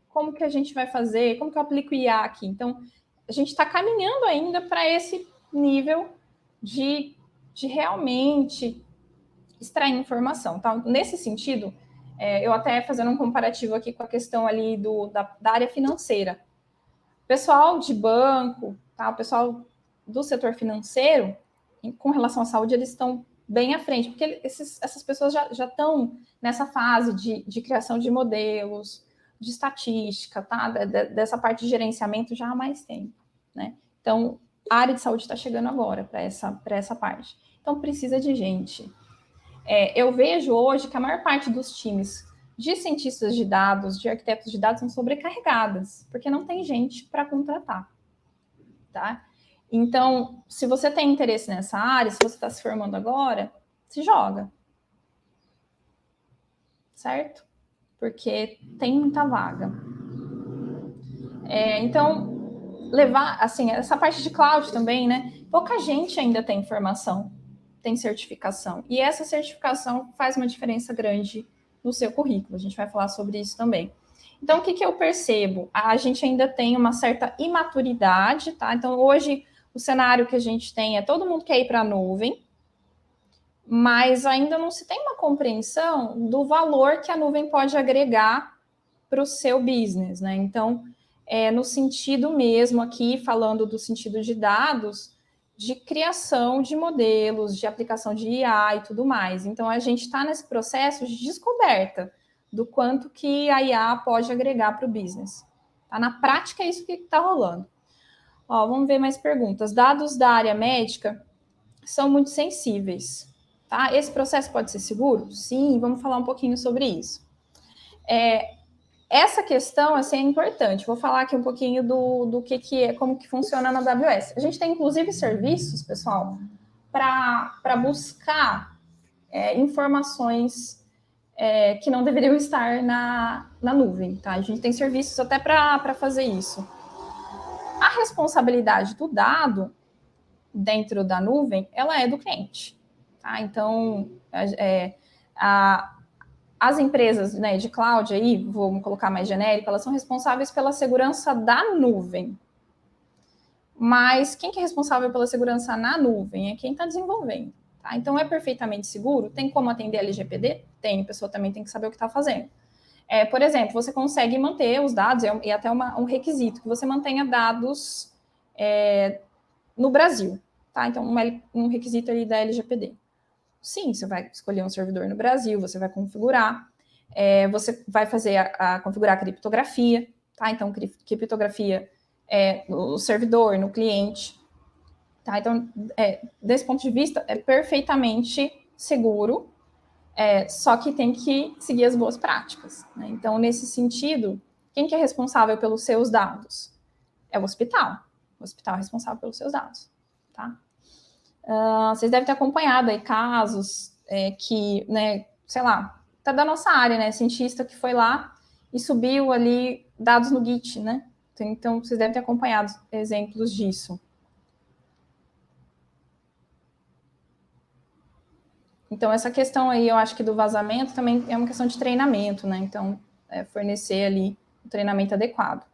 como que a gente vai fazer? Como que eu aplico IA aqui? Então, a gente está caminhando ainda para esse nível de realmente extrair informação. Tá? Nesse sentido, eu até fazendo um comparativo aqui com a questão ali da área financeira. O pessoal de banco, tá? O pessoal do setor financeiro, com relação à saúde, eles estão bem à frente, porque essas pessoas já estão nessa fase de criação de modelos, de estatística, tá? Dessa parte de gerenciamento já há mais tempo, né? Então, a área de saúde está chegando agora para essa parte. Então, precisa de gente. Eu vejo hoje que a maior parte dos times de cientistas de dados, de arquitetos de dados, são sobrecarregadas, porque não tem gente para contratar, tá? Então, se você tem interesse nessa área, se você está se formando agora, se joga, certo? Porque tem muita vaga. Então, levar, assim, essa parte de cloud também, né? Pouca gente ainda tem formação, tem certificação. E essa certificação faz uma diferença grande no seu currículo. A gente vai falar sobre isso também. Então, o que eu percebo? A gente ainda tem uma certa imaturidade, tá? Então, hoje, o cenário que a gente tem é todo mundo quer ir para a nuvem, mas ainda não se tem uma compreensão do valor que a nuvem pode agregar para o seu business, né? Então, no sentido mesmo aqui, falando do sentido de dados, de criação de modelos, de aplicação de IA e tudo mais. Então, a gente está nesse processo de descoberta do quanto que a IA pode agregar para o business. Tá? Na prática, é isso que está rolando. Ó, vamos ver mais perguntas. Dados da área médica são muito sensíveis. Tá? Esse processo pode ser seguro? Sim, vamos falar um pouquinho sobre isso. Essa questão assim, é importante. Vou falar aqui um pouquinho do que é, como que funciona na AWS. A gente tem, inclusive, serviços, pessoal, para buscar informações que não deveriam estar na nuvem. Tá? A gente tem serviços até para fazer isso. A responsabilidade do dado dentro da nuvem, ela é do cliente. Tá? Então, as empresas, né, de cloud aí, vamos colocar mais genérico, elas são responsáveis pela segurança da nuvem. Mas quem que é responsável pela segurança na nuvem? É quem está desenvolvendo. Tá? Então, é perfeitamente seguro? Tem como atender LGPD? Tem, a pessoa também tem que saber o que está fazendo. Por exemplo, você consegue manter os dados, e até um requisito, que você mantenha dados no Brasil. Tá? Então, um requisito ali da LGPD. Sim, você vai escolher um servidor no Brasil, você vai configurar, você vai fazer configurar a criptografia, tá? Então, criptografia no servidor, no cliente, tá? Então, desse ponto de vista, é perfeitamente seguro, só que tem que seguir as boas práticas, né? Então, nesse sentido, quem que é responsável pelos seus dados? É o hospital. O hospital é responsável pelos seus dados, tá? Vocês devem ter acompanhado aí casos que, né, sei lá, tá da nossa área, né, cientista que foi lá e subiu ali dados no Git, né? Então, vocês devem ter acompanhado exemplos disso. Então, essa questão aí, eu acho que do vazamento também é uma questão de treinamento, né? Então, fornecer ali o treinamento adequado.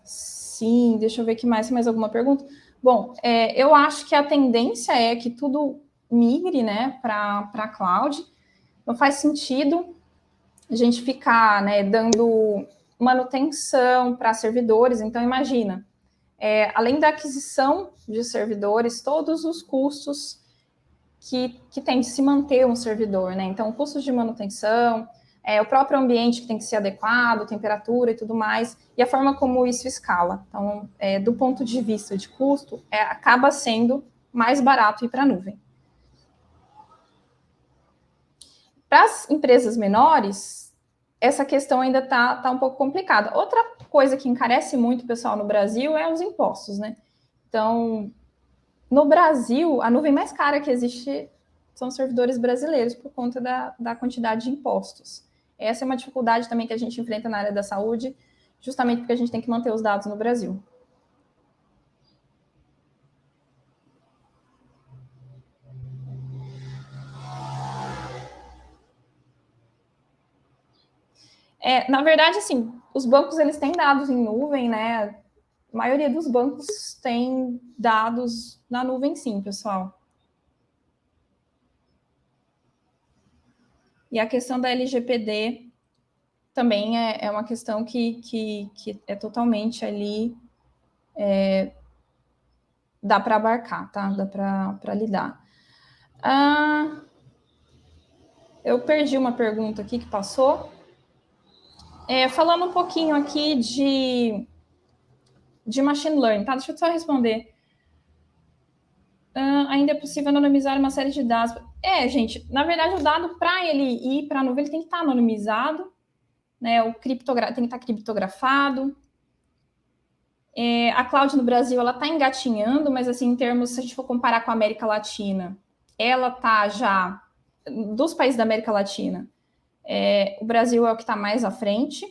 Sim, deixa eu ver aqui mais, mais alguma pergunta. Bom, eu acho que a tendência é que tudo migre, né, para a cloud. Não faz sentido a gente ficar, né, dando manutenção para servidores. Então, imagina, além da aquisição de servidores, todos os custos que tem de se manter um servidor, né? Então, custos de manutenção, o próprio ambiente que tem que ser adequado, temperatura e tudo mais, e a forma como isso escala. Então, do ponto de vista de custo, acaba sendo mais barato ir para a nuvem. Para as empresas menores, essa questão ainda está um pouco complicada. Outra coisa que encarece muito o pessoal no Brasil é os impostos, né? Então, no Brasil, a nuvem mais cara que existe são os servidores brasileiros por conta da quantidade de impostos. Essa é uma dificuldade também que a gente enfrenta na área da saúde, justamente porque a gente tem que manter os dados no Brasil. Na verdade, assim, os bancos eles têm dados em nuvem, né? A maioria dos bancos tem dados na nuvem, sim, pessoal. E a questão da LGPD também é uma questão que é totalmente ali, dá para abarcar, tá? Dá para lidar. Eu perdi uma pergunta aqui que passou. Falando um pouquinho aqui de machine learning, tá? Deixa eu só responder. Ainda é possível anonimizar uma série de dados. Gente, na verdade, o dado, para ele ir para a nuvem, ele tem que estar anonimizado, né? Tem que estar criptografado. A cloud no Brasil, ela está engatinhando, mas, assim, em termos, se a gente for comparar com a América Latina, ela está já, dos países da América Latina, o Brasil é o que está mais à frente.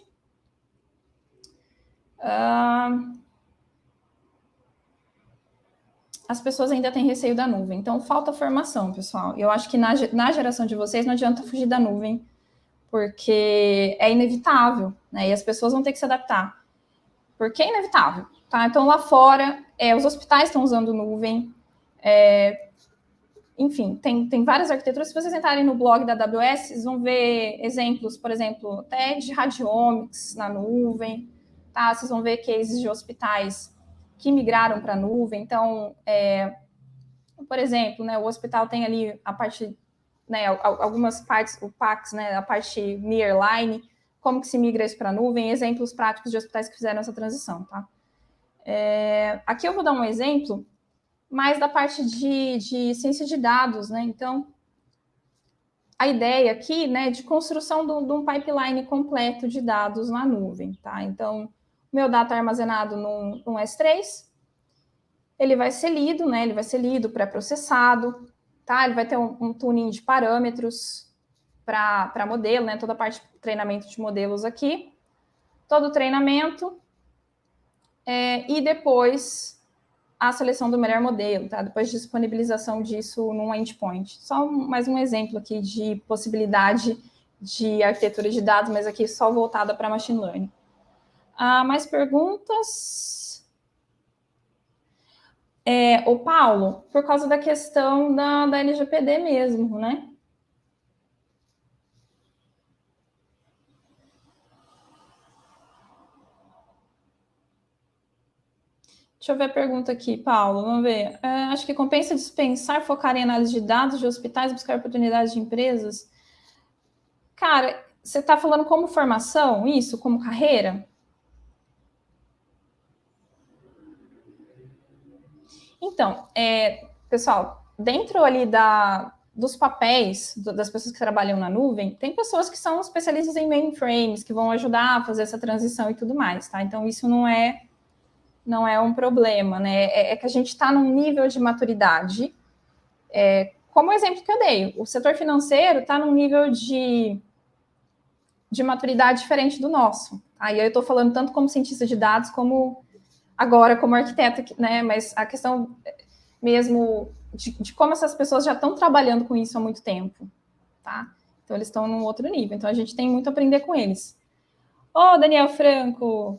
As pessoas ainda têm receio da nuvem. Então, falta formação, pessoal. Eu acho que na geração de vocês não adianta fugir da nuvem, porque é inevitável, né? E as pessoas vão ter que se adaptar. Porque é inevitável, tá? Então, lá fora, os hospitais estão usando nuvem. Enfim, tem várias arquiteturas. Se vocês entrarem no blog da AWS, vocês vão ver exemplos, por exemplo, até de radiomics na nuvem, tá? Vocês vão ver cases de hospitais que migraram para a nuvem. Então, por exemplo, né, o hospital tem ali a parte, né, algumas partes, o PACS, né, a parte nearline, como que se migra isso para a nuvem, exemplos práticos de hospitais que fizeram essa transição, tá? Aqui eu vou dar um exemplo mais da parte de ciência de dados, né? Então, a ideia aqui, né, de construção de um pipeline completo de dados na nuvem, tá? Então, meu dado é armazenado num S3, ele vai ser lido, né? Ele vai ser lido, pré-processado, tá? Ele vai ter um tuning de parâmetros para modelo, né? Toda a parte de treinamento de modelos aqui. Todo o treinamento e depois a seleção do melhor modelo, tá? Depois disponibilização disso num endpoint. Só mais um exemplo aqui de possibilidade de arquitetura de dados, mas aqui só voltada para machine learning. Mais perguntas? O Paulo, por causa da questão da LGPD mesmo, né? Deixa eu ver a pergunta aqui, Paulo. Vamos ver. Acho que compensa dispensar, focar em análise de dados de hospitais, buscar oportunidades de empresas. Cara, você está falando como formação, isso, como carreira? Então, pessoal, dentro ali dos papéis das pessoas que trabalham na nuvem, tem pessoas que são especialistas em mainframes, que vão ajudar a fazer essa transição e tudo mais, tá? Então, isso não é um problema, né? É que a gente está num nível de maturidade, como o exemplo que eu dei, o setor financeiro está num nível de maturidade diferente do nosso. Aí eu estou falando tanto como cientista de dados, como agora como arquiteta, né? Mas a questão mesmo de como essas pessoas já estão trabalhando com isso há muito tempo, tá? Então, eles estão num outro nível. Então, a gente tem muito a aprender com eles. Daniel Franco!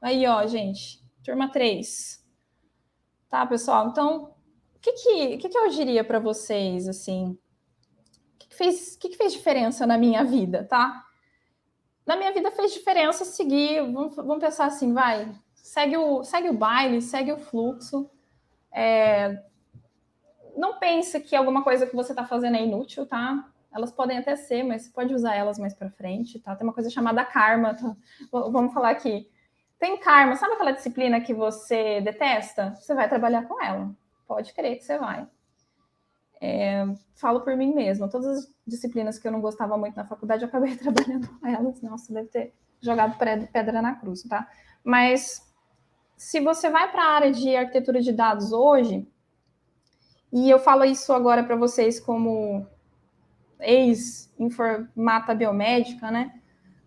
Aí, gente. Turma 3. Tá, pessoal? Então, o que eu diria para vocês, assim? O que fez diferença na minha vida, tá? Na minha vida fez diferença seguir... Vamos pensar assim, vai. Segue o baile, segue o fluxo. Não pense que alguma coisa que você está fazendo é inútil, tá? Elas podem até ser, mas você pode usar elas mais para frente, tá? Tem uma coisa chamada karma, tá? Vamos falar aqui. Tem karma, sabe aquela disciplina que você detesta? Você vai trabalhar com ela, pode crer que você vai. Falo por mim mesma, todas as disciplinas que eu não gostava muito na faculdade, eu acabei trabalhando com elas. Nossa, deve ter jogado pedra na cruz, tá? Mas se você vai para a área de arquitetura de dados hoje, e eu falo isso agora para vocês como ex-informata biomédica, né?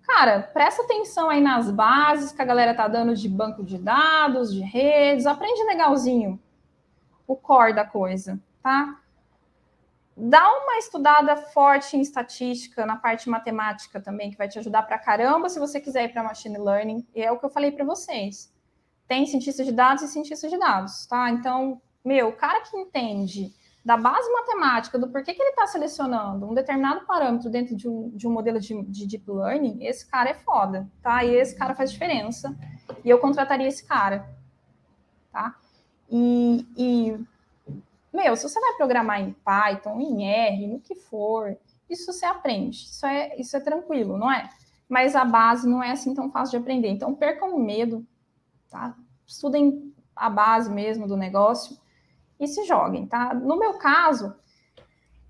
Cara, presta atenção aí nas bases que a galera tá dando de banco de dados, de redes, aprende legalzinho o core da coisa, tá? Dá uma estudada forte em estatística, na parte matemática também, que vai te ajudar pra caramba se você quiser ir para machine learning. E é o que eu falei para vocês. Tem cientista de dados e cientista de dados, tá? Então, o cara que entende da base matemática, do porquê que ele está selecionando um determinado parâmetro dentro de um modelo de deep learning, esse cara é foda, tá? E esse cara faz diferença. E eu contrataria esse cara, tá? Se você vai programar em Python, em R, no que for, isso você aprende. Isso é tranquilo, não é? Mas a base não é assim tão fácil de aprender. Então, percam o medo, tá? Estudem a base mesmo do negócio e se joguem, tá? No meu caso,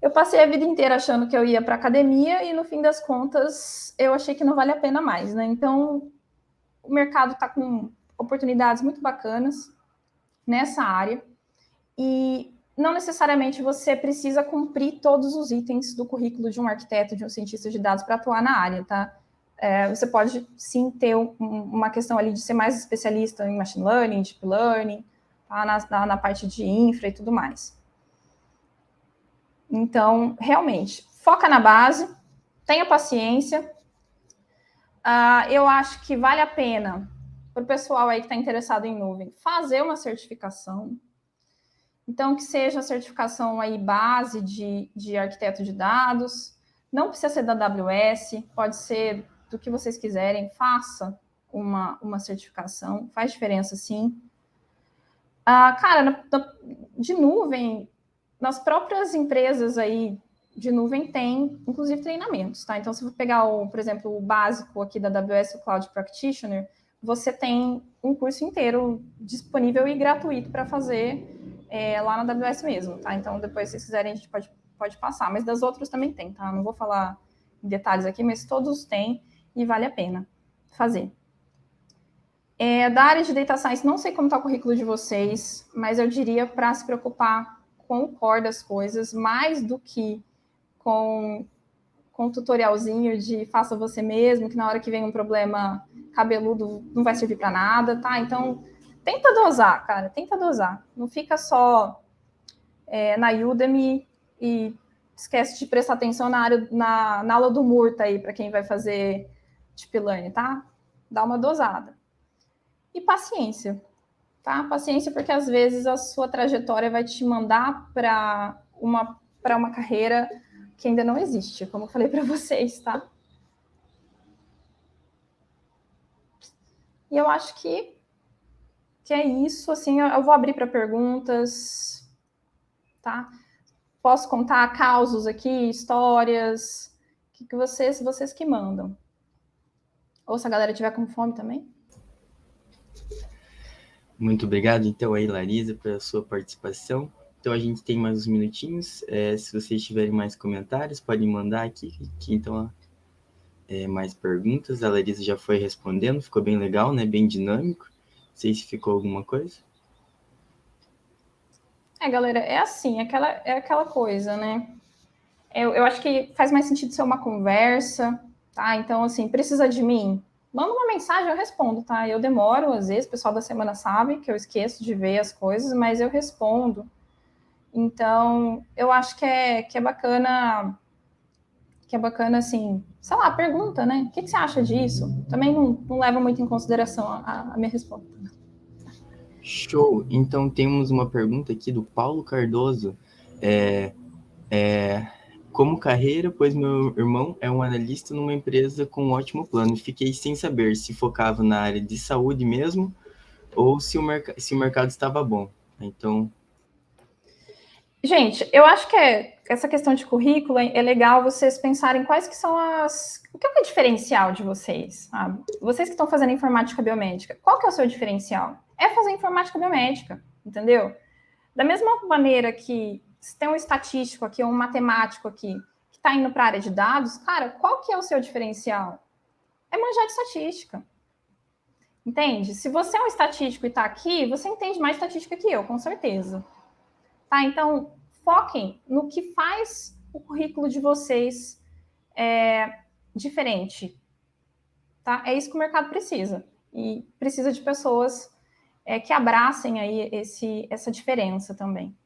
eu passei a vida inteira achando que eu ia para academia e, no fim das contas, eu achei que não vale a pena mais, né? Então, o mercado está com oportunidades muito bacanas nessa área e não necessariamente você precisa cumprir todos os itens do currículo de um arquiteto, de um cientista de dados para atuar na área, tá? Você pode, sim, ter uma questão ali de ser mais especialista em machine learning, deep learning, tá? na parte de infra e tudo mais. Então, realmente, foca na base, tenha paciência. Eu acho que vale a pena, para o pessoal aí que está interessado em nuvem, fazer uma certificação. Então, que seja a certificação aí base de arquiteto de dados. Não precisa ser da AWS, pode ser do que vocês quiserem. Faça uma certificação, faz diferença, sim. Cara, de nuvem, nas próprias empresas aí de nuvem tem, inclusive, treinamentos, tá? Então, se você pegar, por exemplo, o básico aqui da AWS, o Cloud Practitioner, você tem um curso inteiro disponível e gratuito para fazer lá na AWS mesmo, tá? Então, depois, se vocês quiserem, a gente pode passar. Mas das outras também tem, tá? Não vou falar em detalhes aqui, mas todos têm e vale a pena fazer. Da área de Data Science, não sei como está o currículo de vocês, mas eu diria para se preocupar com o core das coisas, mais do que com um tutorialzinho de faça você mesmo, que na hora que vem um problema cabeludo não vai servir para nada, tá? Então, tenta dosar, cara, tenta dosar. Não fica só na Udemy e esquece de prestar atenção na aula do Murta aí, para quem vai fazer Deep Learning, tá? Dá uma dosada. E paciência, tá? Paciência, porque às vezes a sua trajetória vai te mandar para uma carreira que ainda não existe, como eu falei para vocês, tá? E eu acho que é isso, assim, eu vou abrir para perguntas, tá? Posso contar causos aqui, histórias, que vocês que mandam. Ou se a galera tiver com fome também. Muito obrigado, então, aí, Larisa, pela sua participação. Então, a gente tem mais uns minutinhos. Se vocês tiverem mais comentários, podem mandar aqui então, mais perguntas. A Larisa já foi respondendo, ficou bem legal, né? Bem dinâmico. Não sei se ficou alguma coisa. Galera, é assim, é aquela coisa, né? Eu acho que faz mais sentido ser uma conversa, tá? Então, assim, precisa de mim? Manda uma mensagem, eu respondo, tá? Eu demoro, às vezes, o pessoal da semana sabe que eu esqueço de ver as coisas, mas eu respondo. Então, eu acho que é bacana, assim, sei lá, pergunta, né? O que você acha disso? Também não leva muito em consideração a minha resposta. Show! Então, temos uma pergunta aqui do Paulo Cardoso. Como carreira, pois meu irmão é um analista numa empresa com um ótimo plano. Fiquei sem saber se focava na área de saúde mesmo ou se o mercado estava bom. Então... Gente, eu acho que essa questão de currículo é legal vocês pensarem quais que são o que é o diferencial de vocês, sabe? Vocês que estão fazendo informática biomédica, qual que é o seu diferencial? É fazer informática biomédica, entendeu? Da mesma maneira que se tem um estatístico aqui, ou um matemático aqui, que está indo para a área de dados, cara, qual que é o seu diferencial? É manjar de estatística. Entende? Se você é um estatístico e está aqui, você entende mais estatística que eu, com certeza. Tá? Então, foquem no que faz o currículo de vocês diferente. Tá? É isso que o mercado precisa. E precisa de pessoas que abracem aí essa diferença também.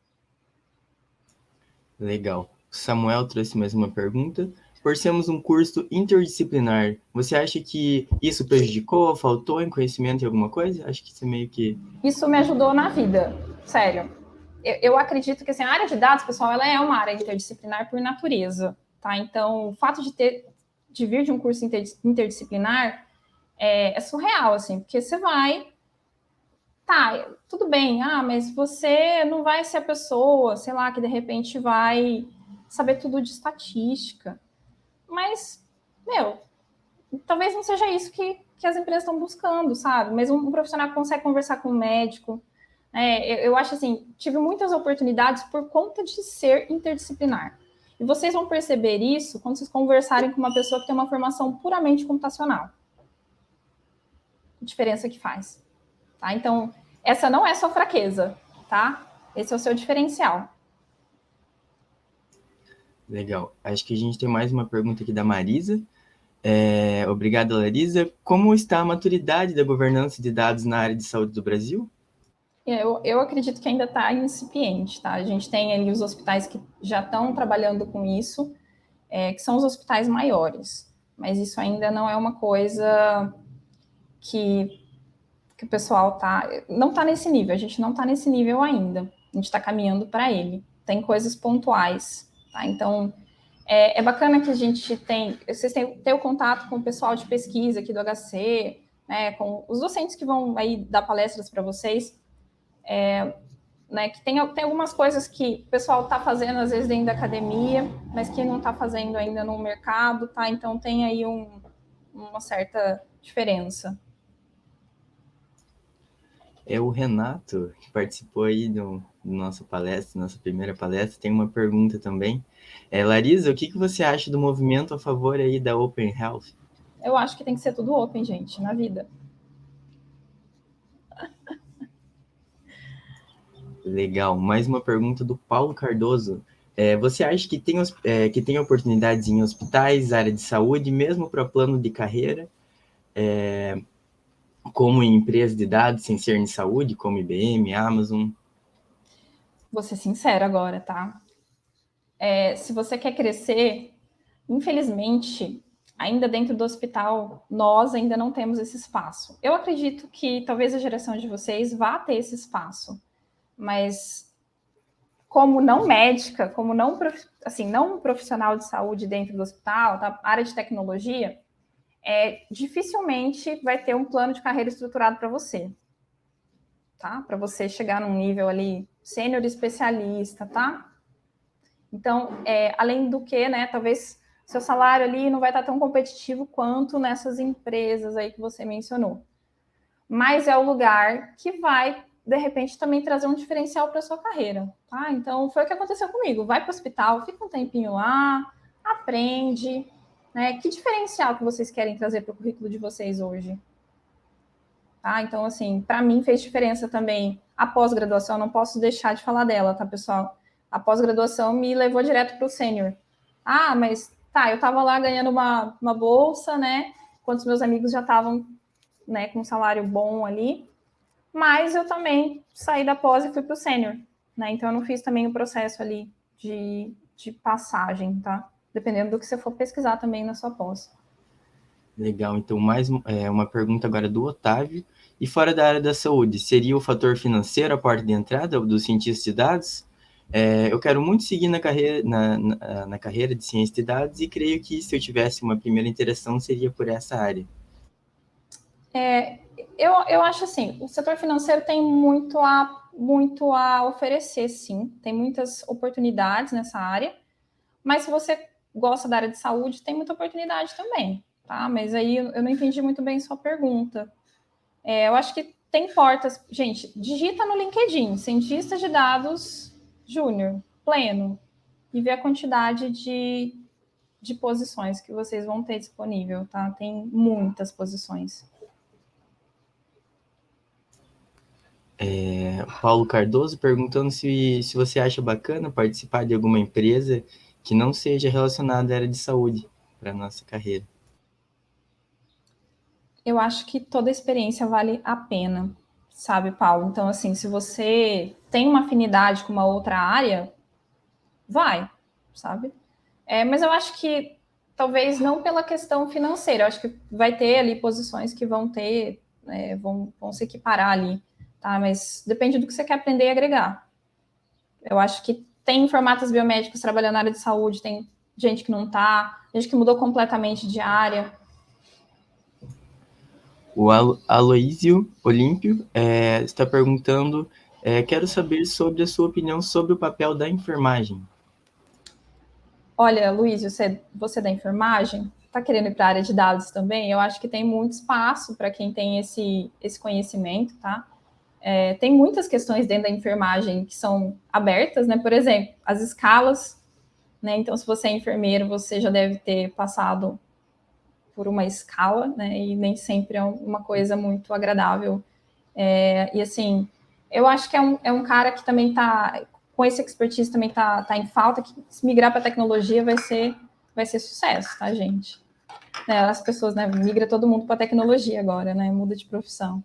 Legal. Samuel trouxe mais uma pergunta. Por sermos um curso interdisciplinar, você acha que isso prejudicou, faltou em conhecimento em alguma coisa? Acho que isso é meio que... Isso me ajudou na vida, sério. Eu acredito que assim, a área de dados, pessoal, ela é uma área interdisciplinar por natureza, tá? Então, o fato de vir de um curso interdisciplinar é surreal, assim, porque você vai... Tá, tudo bem, mas você não vai ser a pessoa, sei lá, que de repente vai saber tudo de estatística. Mas, meu, talvez não seja isso que as empresas estão buscando, sabe? Mas um profissional que consegue conversar com um médico. Eu acho assim, tive muitas oportunidades por conta de ser interdisciplinar. E vocês vão perceber isso quando vocês conversarem com uma pessoa que tem uma formação puramente computacional. A diferença que faz. Tá? Então, essa não é sua fraqueza, tá? Esse é o seu diferencial. Legal. Acho que a gente tem mais uma pergunta aqui da Marisa. Obrigado, Larisa. Como está a maturidade da governança de dados na área de saúde do Brasil? Eu acredito que ainda está incipiente, tá? A gente tem ali os hospitais que já estão trabalhando com isso, que são os hospitais maiores. Mas isso ainda não é uma coisa que o pessoal não está nesse nível. A gente não está nesse nível ainda. A gente está caminhando para ele. Tem coisas pontuais, tá? Então, é bacana que a gente vocês têm o contato com o pessoal de pesquisa aqui do HC, né, com os docentes que vão aí dar palestras para vocês, né, que tem algumas coisas que o pessoal está fazendo, às vezes, dentro da academia, mas que não está fazendo ainda no mercado, tá? Então, tem aí uma certa diferença. O Renato, que participou aí do nossa palestra, nossa primeira palestra, tem uma pergunta também. Larisa, o que você acha do movimento a favor aí da Open Health? Eu acho que tem que ser tudo open, gente, na vida. Legal. Mais uma pergunta do Paulo Cardoso. Você acha que tem oportunidades em hospitais, área de saúde, mesmo para plano de carreira, como em empresas de dados sem ser em saúde, como IBM, Amazon? Vou ser sincera agora, tá? Se você quer crescer, infelizmente, ainda dentro do hospital, nós ainda não temos esse espaço. Eu acredito que talvez a geração de vocês vá ter esse espaço, mas como não médica, como não profissional de saúde dentro do hospital, tá? Área de tecnologia, dificilmente vai ter um plano de carreira estruturado para você, tá? Para você chegar num nível ali sênior especialista, tá? Então, além do que, né, talvez seu salário ali não vai estar tão competitivo quanto nessas empresas aí que você mencionou. Mas é o lugar que vai, de repente, também trazer um diferencial para a sua carreira, tá? Então, foi o que aconteceu comigo. Vai para o hospital, fica um tempinho lá, aprende, né? Que diferencial que vocês querem trazer para o currículo de vocês hoje? Tá? Então, assim, para mim fez diferença também a pós-graduação, não posso deixar de falar dela, tá, pessoal? A pós-graduação me levou direto para o sênior. Mas tá, eu estava lá ganhando uma bolsa, né? Enquanto os meus amigos já estavam, né, com um salário bom ali. Mas eu também saí da pós e fui para o sênior, né? Então eu não fiz também o processo ali de passagem, tá? Dependendo do que você for pesquisar também na sua pós. Legal, então mais uma pergunta agora do Otávio. E fora da área da saúde, seria o fator financeiro a porta de entrada do cientista de dados? Eu quero muito seguir na carreira de ciência de dados e creio que se eu tivesse uma primeira interação seria por essa área. Eu acho assim, o setor financeiro tem muito a oferecer, sim. Tem muitas oportunidades nessa área. Mas se você gosta da área de saúde, tem muita oportunidade também, tá? Mas aí eu não entendi muito bem sua pergunta. Eu acho que tem portas. Gente, digita no LinkedIn, cientista de dados júnior, pleno, e vê a quantidade de posições que vocês vão ter disponível, tá? Tem muitas posições. Paulo Cardoso perguntando se você acha bacana participar de alguma empresa que não seja relacionada à área de saúde para a nossa carreira. Eu acho que toda experiência vale a pena, sabe, Paulo? Então, assim, se você tem uma afinidade com uma outra área, vai, sabe? Mas eu acho que talvez não pela questão financeira, eu acho que vai ter ali posições que vão ter, vão se equiparar ali, tá? Mas depende do que você quer aprender e agregar. Eu acho que tem informatas biomédicos trabalhando na área de saúde, tem gente que não tá, gente que mudou completamente de área. O Aloísio Olímpio está perguntando, quero saber sobre a sua opinião sobre o papel da enfermagem. Olha, Luiz, você é da enfermagem, está querendo ir para a área de dados também? Eu acho que tem muito espaço para quem tem esse conhecimento, tá? Tem muitas questões dentro da enfermagem que são abertas, né? Por exemplo, as escalas, né? Então, se você é enfermeiro, você já deve ter passado por uma escala, né? E nem sempre é uma coisa muito agradável. E assim, eu acho que é um cara que também está com esse expertise, também tá em falta, que se migrar para tecnologia vai ser sucesso, tá, gente? Né, as pessoas, né, migra todo mundo para tecnologia agora, né? Muda de profissão.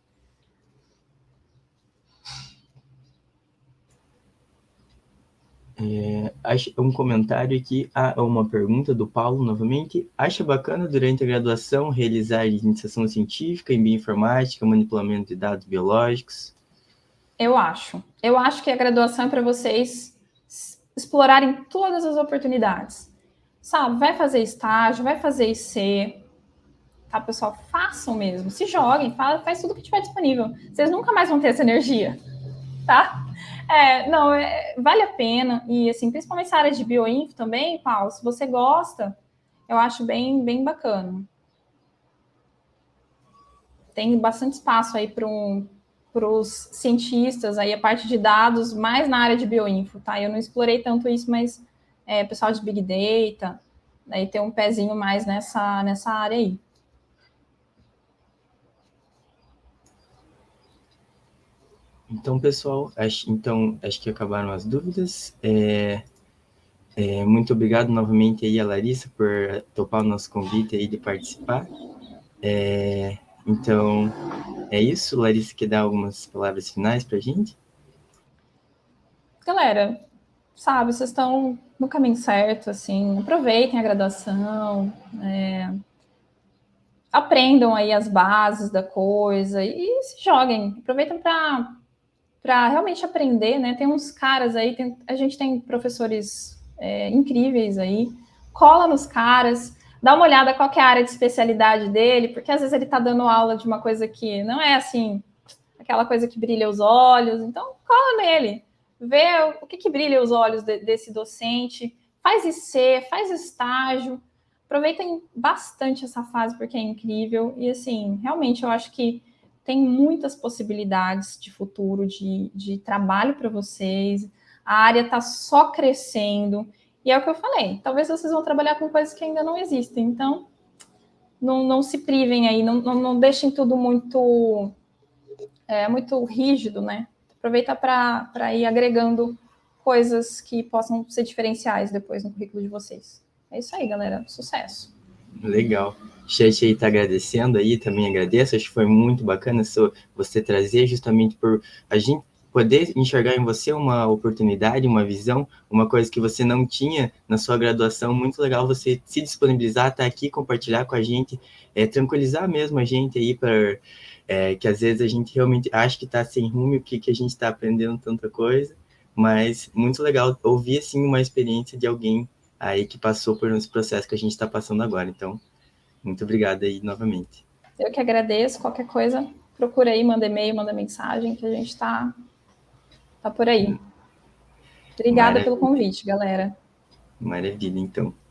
Um comentário aqui, uma pergunta do Paulo novamente. Acha bacana durante a graduação realizar iniciação científica em bioinformática, manipulamento de dados biológicos? Eu acho. Eu acho que a graduação é para vocês explorarem todas as oportunidades. Sabe, vai fazer estágio, vai fazer IC, tá, pessoal? Façam mesmo, se joguem, faz tudo que tiver disponível. Vocês nunca mais vão ter essa energia, tá? Não, vale a pena. E, assim, principalmente essa área de bioinfo também, Paulo, se você gosta, eu acho bem, bem bacana. Tem bastante espaço aí para os cientistas, aí a parte de dados, mais na área de bioinfo, tá? Eu não explorei tanto isso, mas pessoal de Big Data, aí tem um pezinho mais nessa área aí. Então, pessoal, acho que acabaram as dúvidas. Muito obrigado novamente aí a Larissa por topar o nosso convite aí de participar. Então, é isso. Larissa, quer dar algumas palavras finais para a gente? Galera, sabe, vocês estão no caminho certo, assim, aproveitem a graduação, aprendam aí as bases da coisa e se joguem, aproveitem para realmente aprender, né? Tem uns caras aí, a gente tem professores incríveis aí, cola nos caras, dá uma olhada qual que é a área de especialidade dele, porque às vezes ele está dando aula de uma coisa que não é assim, aquela coisa que brilha os olhos, então cola nele, vê o que brilha os olhos desse docente, faz IC, faz estágio, aproveitem bastante essa fase porque é incrível, e assim, realmente eu acho que tem muitas possibilidades de futuro, de trabalho para vocês, a área está só crescendo, e é o que eu falei, talvez vocês vão trabalhar com coisas que ainda não existem, então não se privem aí, não deixem tudo muito rígido, né? Aproveita para ir agregando coisas que possam ser diferenciais depois no currículo de vocês. É isso aí, galera. Sucesso. Legal. O chat aí está agradecendo aí, também agradeço. Acho que foi muito bacana você trazer, justamente por a gente poder enxergar em você uma oportunidade, uma visão, uma coisa que você não tinha na sua graduação. Muito legal você se disponibilizar, estar aqui, compartilhar com a gente, tranquilizar mesmo a gente aí, para que às vezes a gente realmente acha que está sem rumo, que a gente está aprendendo tanta coisa, mas muito legal ouvir, assim, uma experiência de alguém aí que passou por esse processo que a gente está passando agora. Então, muito obrigado aí novamente. Eu que agradeço. Qualquer coisa, procura aí, manda e-mail, manda mensagem, que a gente tá por aí. Obrigada pelo convite, galera. Maravilha, então.